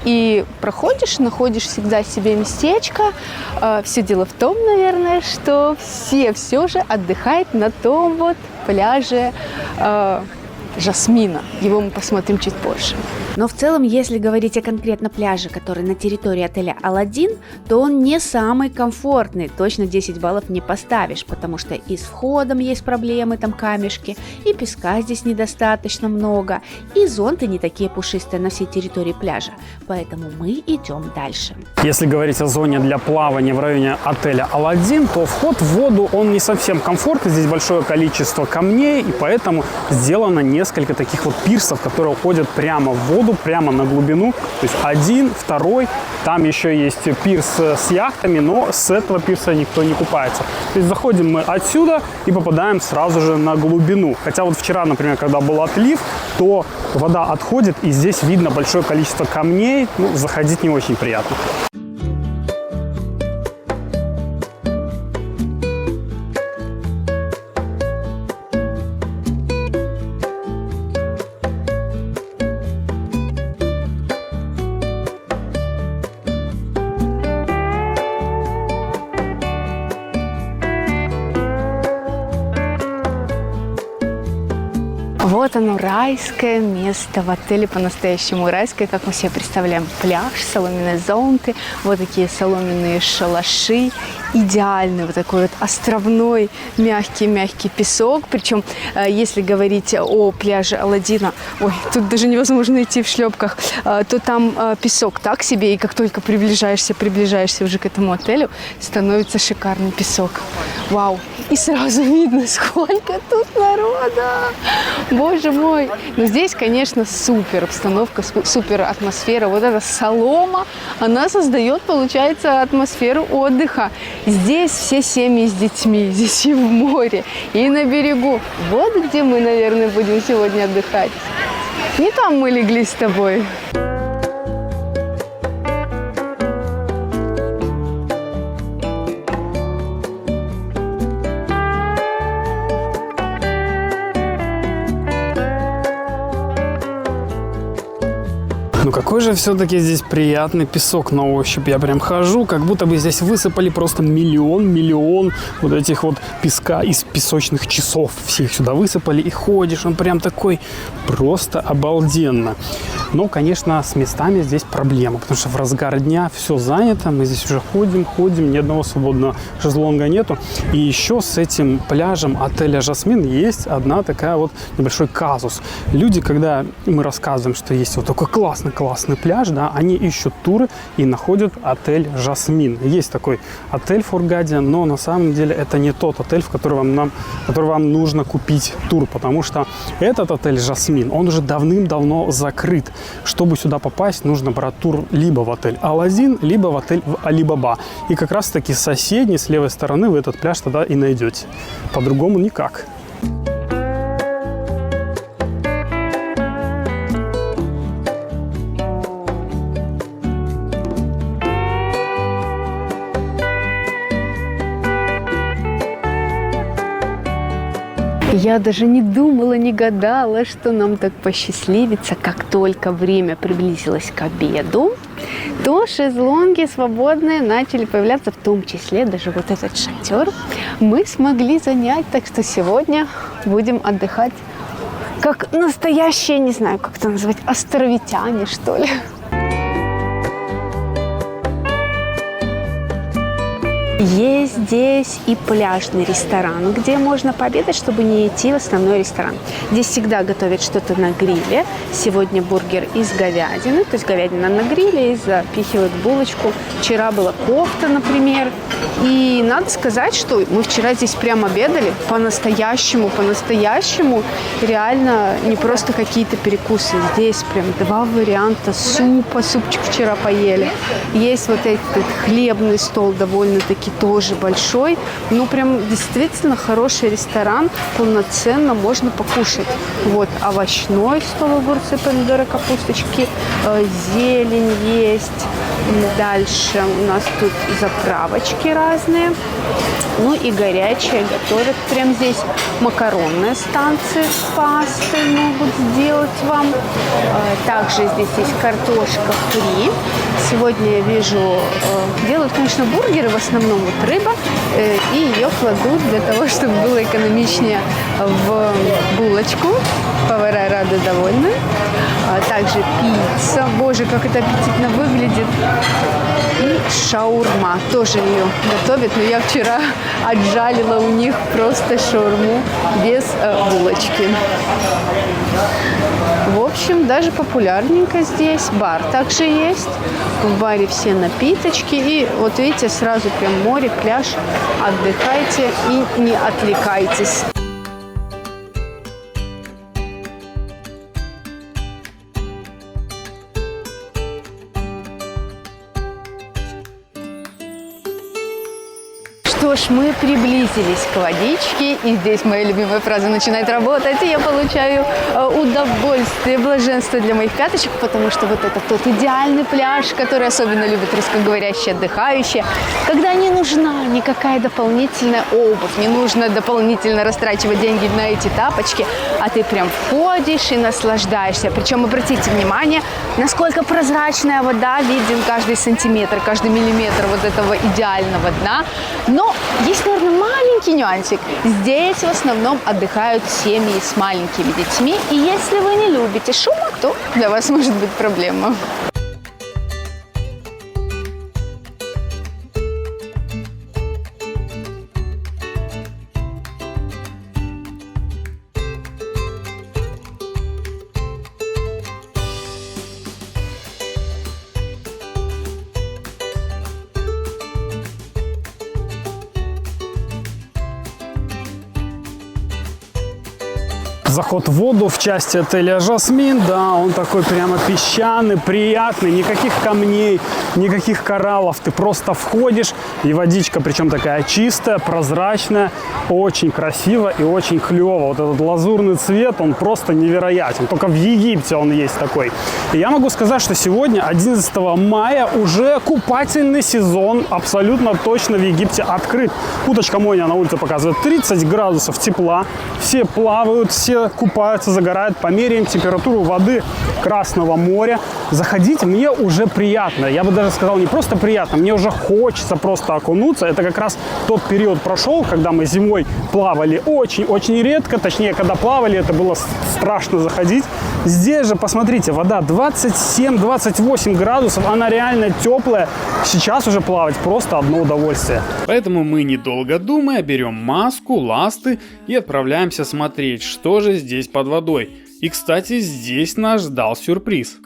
Speaker 4: и проходишь, находишь всегда себе местечко. Все дело в том, наверное, что все же отдыхают на том вот пляже Жасмина. Его мы посмотрим чуть позже. Но в целом, если говорить о конкретно пляже, который на территории отеля Аладдин, то он не самый комфортный. Точно 10 баллов не поставишь, потому что и с входом есть проблемы, там камешки, и песка здесь недостаточно много, и зонты не такие пушистые на всей территории пляжа. Поэтому мы идем дальше.
Speaker 3: Если говорить о зоне для плавания в районе отеля Аладдин, то вход в воду, он не совсем комфортный. Здесь большое количество камней, и поэтому сделано несколько таких вот пирсов, которые уходят прямо в воду, прямо на глубину. То есть один, второй. Там еще есть пирс с яхтами, но с этого пирса никто не купается. То есть заходим мы отсюда и попадаем сразу же на глубину. Хотя вот вчера, например, когда был отлив, то вода отходит, и здесь видно большое количество камней. Ну, заходить не очень приятно.
Speaker 2: Вот вот оно, райское место в отеле, по-настоящему райское, как мы себе представляем. Пляж, соломенные зонты, вот такие соломенные шалаши. Идеальный вот такой вот островной мягкий песок. Причем, если говорить о пляже Аладдина, ой, тут даже невозможно идти в шлепках, то там песок так себе, и как только приближаешься уже к этому отелю, становится шикарный песок. Вау! И сразу видно, сколько тут народа! Боже мой! Но здесь, конечно, супер обстановка, супер атмосфера. Вот эта солома, она создает, получается, атмосферу отдыха. Здесь все семьи с детьми, здесь и в море, и на берегу. Вот где мы, наверное, будем сегодня отдыхать. Не там мы легли с тобой.
Speaker 3: Ну какой же все-таки здесь приятный песок на ощупь. Я прям хожу, как будто бы здесь высыпали просто миллион вот этих вот песка из песочных часов. Все их сюда высыпали, и ходишь, он прям такой просто обалденно. Но, конечно, с местами здесь проблема, потому что в разгар дня все занято, мы здесь уже ходим, ни одного свободного шезлонга нету. И еще с этим пляжем отеля «Жасмин» есть одна такая вот небольшой казус. Люди, когда мы рассказываем, что есть вот такой классный пляж, да, они ищут туры и находят отель «Жасмин». Есть такой отель в Хургаде, но на самом деле это не тот отель, в который вам нужно купить тур, потому что этот отель «Жасмин», он уже давным-давно закрыт. Чтобы сюда попасть, нужно брать тур либо в отель «Аладдин», либо в отель «Алибаба». И как раз-таки соседний, с левой стороны, вы этот пляж тогда и найдете. По-другому никак.
Speaker 2: Я даже не думала, не гадала, что нам так посчастливится. Как только время приблизилось к обеду, то шезлонги свободные начали появляться, в том числе даже вот этот шатер мы смогли занять. Так что сегодня будем отдыхать как настоящие, не знаю, как это назвать, островитяне, что ли. Есть здесь и пляжный ресторан, где можно пообедать, чтобы не идти в основной ресторан. Здесь всегда готовят что-то на гриле. Сегодня бургер из говядины, то есть говядина на гриле, и запихивают булочку. Вчера была кофта, например. И надо сказать, что мы вчера здесь прям обедали по-настоящему, реально не просто какие-то перекусы. Здесь прям 2 варианта супа, супчик вчера поели. Есть вот этот хлебный стол довольно-таки тоже большой. Ну, прям действительно хороший ресторан. Полноценно можно покушать. Вот овощной стол, огурцы, помидоры, капусточки. Зелень есть. Дальше у нас тут заправочки разные. Ну и горячее готовят. Прям здесь макаронные станции с пастой могут сделать вам. Также здесь есть картошка фри. Сегодня я вижу, делают, конечно, бургеры, в основном вот рыба, и ее кладут для того, чтобы было экономичнее в булочку. Повара рады, довольны. Также пицца. Боже, как это аппетитно выглядит. И шаурма. Тоже ее готовят, но я вчера отжалила у них просто шаурму без булочки. В общем, даже популярненько здесь. Бар также есть. В баре все напиточки. И вот видите, сразу прям море, пляж. Отдыхайте и не отвлекайтесь. Что ж, мы приблизились к водичке, и здесь моя любимая фраза начинает работать, и я получаю удовольствие, блаженство для моих пяточек, потому что вот это тот идеальный пляж, который особенно любят русскоговорящие отдыхающие, когда не нужна никакая дополнительная обувь, не нужно дополнительно растрачивать деньги на эти тапочки, а ты прям входишь и наслаждаешься. Причем обратите внимание, насколько прозрачная вода, виден каждый сантиметр, каждый миллиметр вот этого идеального дна, но есть, наверное, маленький нюансик. Здесь в основном отдыхают семьи с маленькими детьми. И если вы не любите шума, то для вас может быть проблема.
Speaker 3: Заход в воду в части отеля «Жасмин», да, он такой прямо песчаный, приятный, никаких камней, никаких кораллов. Ты просто входишь, и водичка, причем такая чистая, прозрачная, очень красиво и очень клево. Вот этот лазурный цвет, он просто невероятен. Только в Египте он есть такой. И я могу сказать, что сегодня, 11 мая, уже купательный сезон абсолютно точно в Египте открыт. Уточка Моня на улице показывает 30 градусов тепла. Все плавают, все купаются, загорают. Померяем температуру воды Красного моря. Заходите, мне уже приятно. Я бы даже сказал, не просто приятно, мне уже хочется просто окунуться. Это как раз тот период прошел, когда мы зимой плавали очень-очень редко. Точнее, когда плавали, это было страшно заходить. Здесь же, посмотрите, вода 27-28 градусов. Она реально теплая. Сейчас уже плавать просто одно удовольствие.
Speaker 1: Поэтому мы, недолго думая, берем маску, ласты и отправляемся смотреть, что же здесь под водой. И, кстати, здесь нас ждал сюрприз.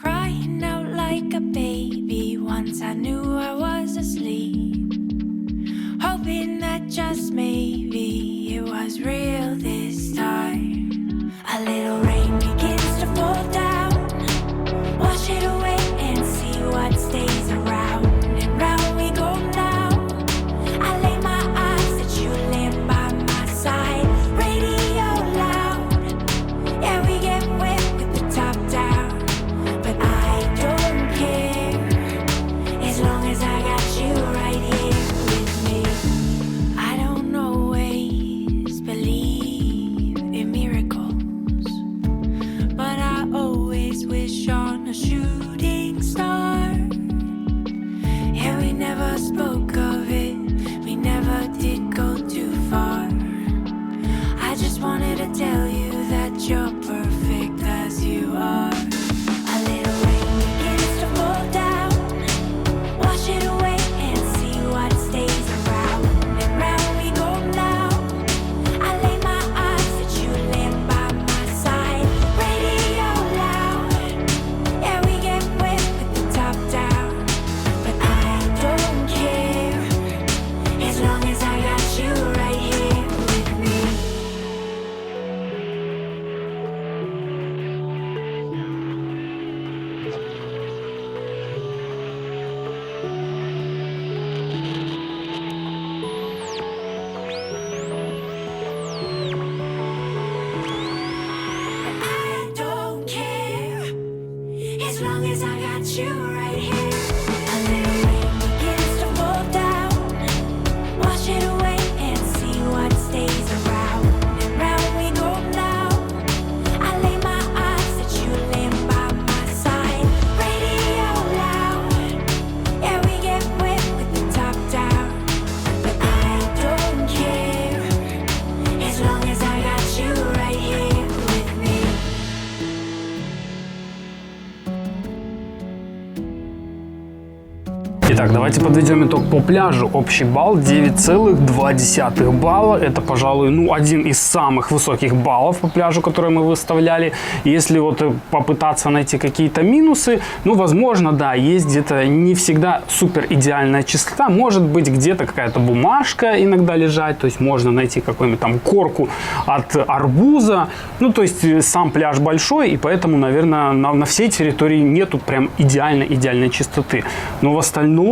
Speaker 3: Итак, давайте подведем итог по пляжу. Общий балл 9,2 балла. Это, пожалуй, один из самых высоких баллов по пляжу, которые мы выставляли. Если вот попытаться найти какие-то минусы, возможно, да, есть где-то не всегда супер идеальная чистота. Может быть, где-то какая-то бумажка иногда лежать, то есть можно найти какую-нибудь там корку от арбуза. То есть сам пляж большой, и поэтому, наверное, на всей территории нету прям идеальной чистоты. Но в остальном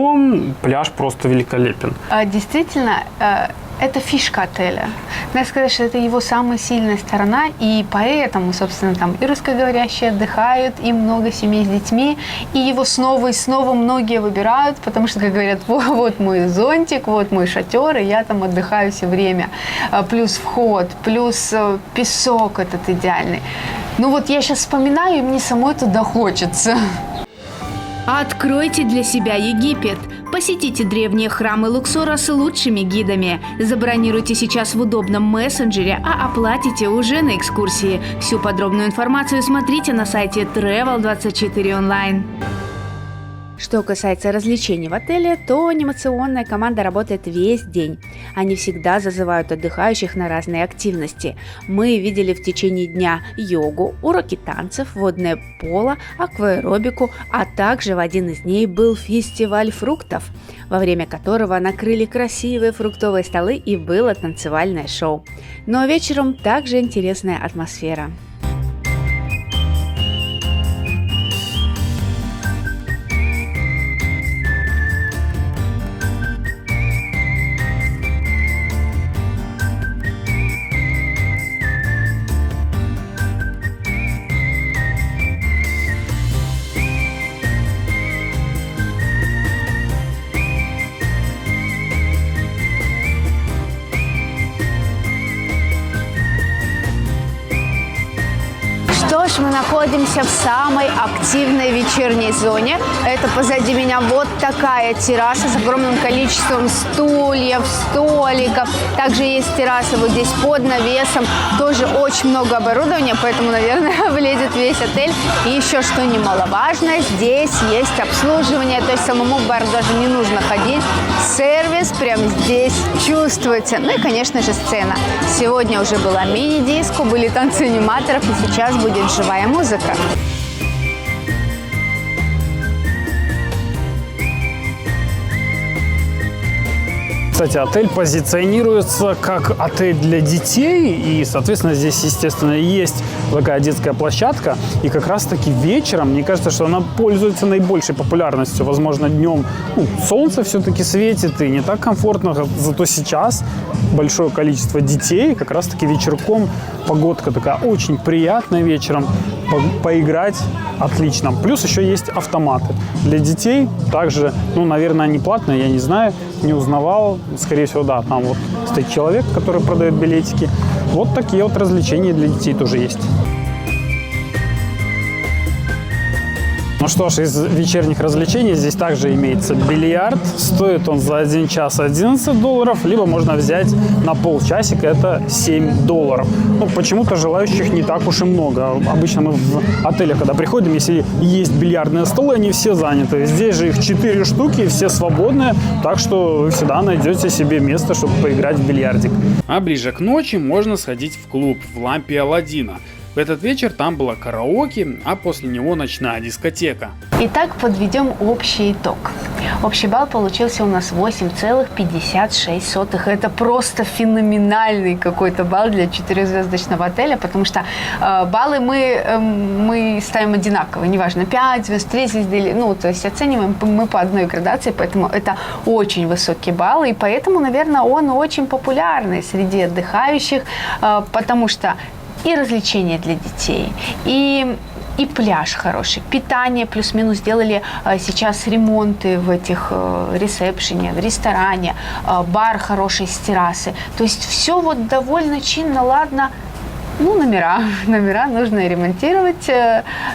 Speaker 3: пляж просто великолепен.
Speaker 2: Действительно, это фишка отеля. Надо сказать, что это его самая сильная сторона, и поэтому, собственно, там и русскоговорящие отдыхают, и много семей с детьми, и его снова и снова многие выбирают, потому что, как говорят, вот мой зонтик, вот мой шатер, и я там отдыхаю все время. Плюс вход, плюс песок этот идеальный. Я сейчас вспоминаю, и мне самой туда хочется.
Speaker 4: Откройте для себя Египет. Посетите древние храмы Луксора с лучшими гидами. Забронируйте сейчас в удобном мессенджере, а оплатите уже на экскурсии. Всю подробную информацию смотрите на сайте Travel24 онлайн. Что касается развлечений в отеле, то анимационная команда работает весь день. Они всегда зазывают отдыхающих на разные активности. Мы видели в течение дня йогу, уроки танцев, водное поло, акваэробику, а также в один из дней был фестиваль фруктов, во время которого накрыли красивые фруктовые столы и было танцевальное шоу. Но вечером также интересная атмосфера.
Speaker 2: Что ж, мы находимся в самой активной вечерней зоне. Это позади меня вот такая терраса с огромным количеством стульев, столиков. Также есть терраса вот здесь под навесом. Тоже очень много оборудования, поэтому, наверное, влезет весь отель. И еще что немаловажно, здесь есть обслуживание, то есть самому в бар даже не нужно ходить. Сервис прямо здесь чувствуется. Ну и, конечно же, сцена. Сегодня уже была мини-диско, были танцы аниматоров, и сейчас будет живая музыка.
Speaker 3: Кстати, отель позиционируется как отель для детей, и, соответственно, здесь, естественно, есть такая детская площадка, и как раз-таки вечером, мне кажется, что она пользуется наибольшей популярностью. Возможно, днем солнце все-таки светит, и не так комфортно, зато сейчас большое количество детей, как раз-таки вечерком погодка такая очень приятная вечером, поиграть отлично. Плюс еще есть автоматы для детей, также, наверное, они платные, я не знаю, не узнавал. Скорее всего, да, там вот стоит человек, который продает билетики. Вот такие вот развлечения для детей тоже есть. Ну что ж, из вечерних развлечений здесь также имеется бильярд. Стоит он за 1 час $11, либо можно взять на полчасика, это $7. Почему-то желающих не так уж и много. Обычно мы в отелях, когда приходим, если есть бильярдные столы, они все заняты. Здесь же их 4 штуки, все свободные, так что вы всегда найдете себе место, чтобы поиграть в бильярдик.
Speaker 1: А ближе к ночи можно сходить в клуб в лампе Аладдина. В этот вечер там было караоке, а после него ночная дискотека.
Speaker 2: Итак, подведем общий итог. Общий балл получился у нас 8,56. Это просто феноменальный какой-то балл для 4-звездочного отеля, потому что баллы мы ставим одинаковые, неважно, 5 звезд, 3 звезды, то есть оцениваем мы по одной градации, поэтому это очень высокий балл, и поэтому, наверное, он очень популярный среди отдыхающих, потому что и развлечения для детей, и пляж хороший, питание плюс-минус, сделали сейчас ремонты в этих ресепшене, в ресторане, бар хороший с террасы. То есть все вот довольно чинно, ладно. Номера нужно ремонтировать,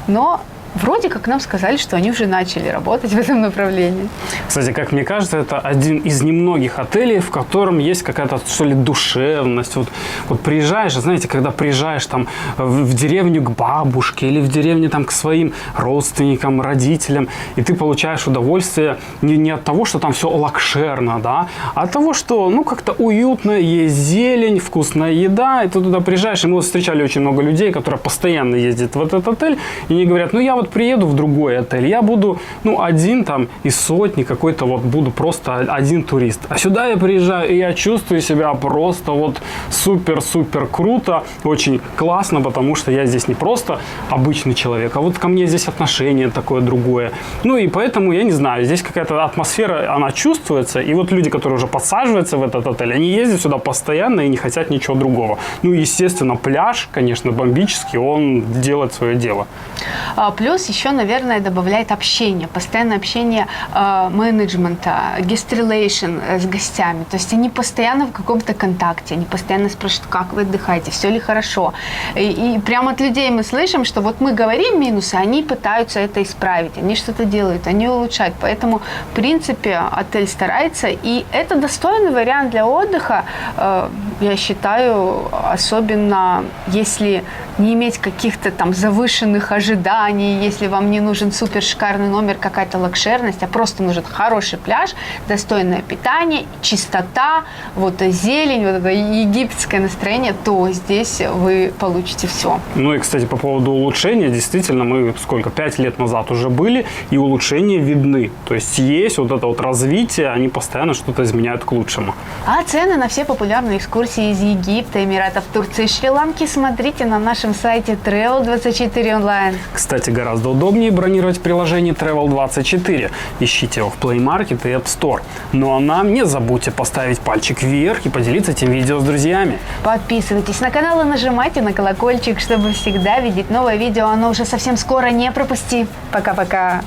Speaker 2: но вроде как нам сказали, что они уже начали работать в этом направлении.
Speaker 3: Кстати, как мне кажется, это один из немногих отелей, в котором есть какая-то, что ли, душевность. Вот приезжаешь, знаете, когда приезжаешь там в деревню к бабушке или в деревню там к своим родственникам, родителям, и ты получаешь удовольствие не от того, что там все лакшерно, да, а от того, что, как-то уютно, есть зелень, вкусная еда, и ты туда приезжаешь, и мы встречали очень много людей, которые постоянно ездят в этот отель, и они говорят, я вот приеду в другой отель, я буду, один там из сотни какой-то, буду просто один турист. А сюда я приезжаю, и я чувствую себя просто супер-супер круто, очень классно, потому что я здесь не просто обычный человек, а ко мне здесь отношение такое другое. И поэтому, я не знаю, здесь какая-то атмосфера, она чувствуется, и люди, которые уже подсаживаются в этот отель, они ездят сюда постоянно и не хотят ничего другого. Естественно, пляж, конечно, бомбический, он делает свое дело.
Speaker 2: Плюс Плюс еще, наверное, добавляет общение, постоянное общение менеджмента, guest relation с гостями. То есть они постоянно в каком-то контакте, они постоянно спрашивают, как вы отдыхаете, все ли хорошо. И прямо от людей мы слышим, что вот мы говорим минусы, они пытаются это исправить, они что-то делают, они улучшают. Поэтому, в принципе, отель старается, и это достойный вариант для отдыха, я считаю, особенно если не иметь каких-то там завышенных ожиданий, если вам не нужен супер шикарный номер, какая-то лакшерность, а просто нужен хороший пляж, достойное питание, чистота, вот зелень, вот это египетское настроение, то здесь вы получите все.
Speaker 3: Ну и, кстати, по поводу улучшения, действительно, мы 5 лет назад уже были, и улучшения видны. То есть вот это вот развитие, они постоянно что-то изменяют к лучшему.
Speaker 2: А цены на все популярные экскурсии из Египта, Эмиратов, Турции, Шри-Ланки смотрите на нашем сайте Travel24 онлайн.
Speaker 3: Кстати, гораздо удобнее бронировать приложение Travel24. Ищите его в Play Market и App Store. Ну а нам не забудьте поставить пальчик вверх и поделиться этим видео с друзьями.
Speaker 2: Подписывайтесь на канал и нажимайте на колокольчик, чтобы всегда видеть новое видео. Оно уже совсем скоро, не пропусти. Пока-пока.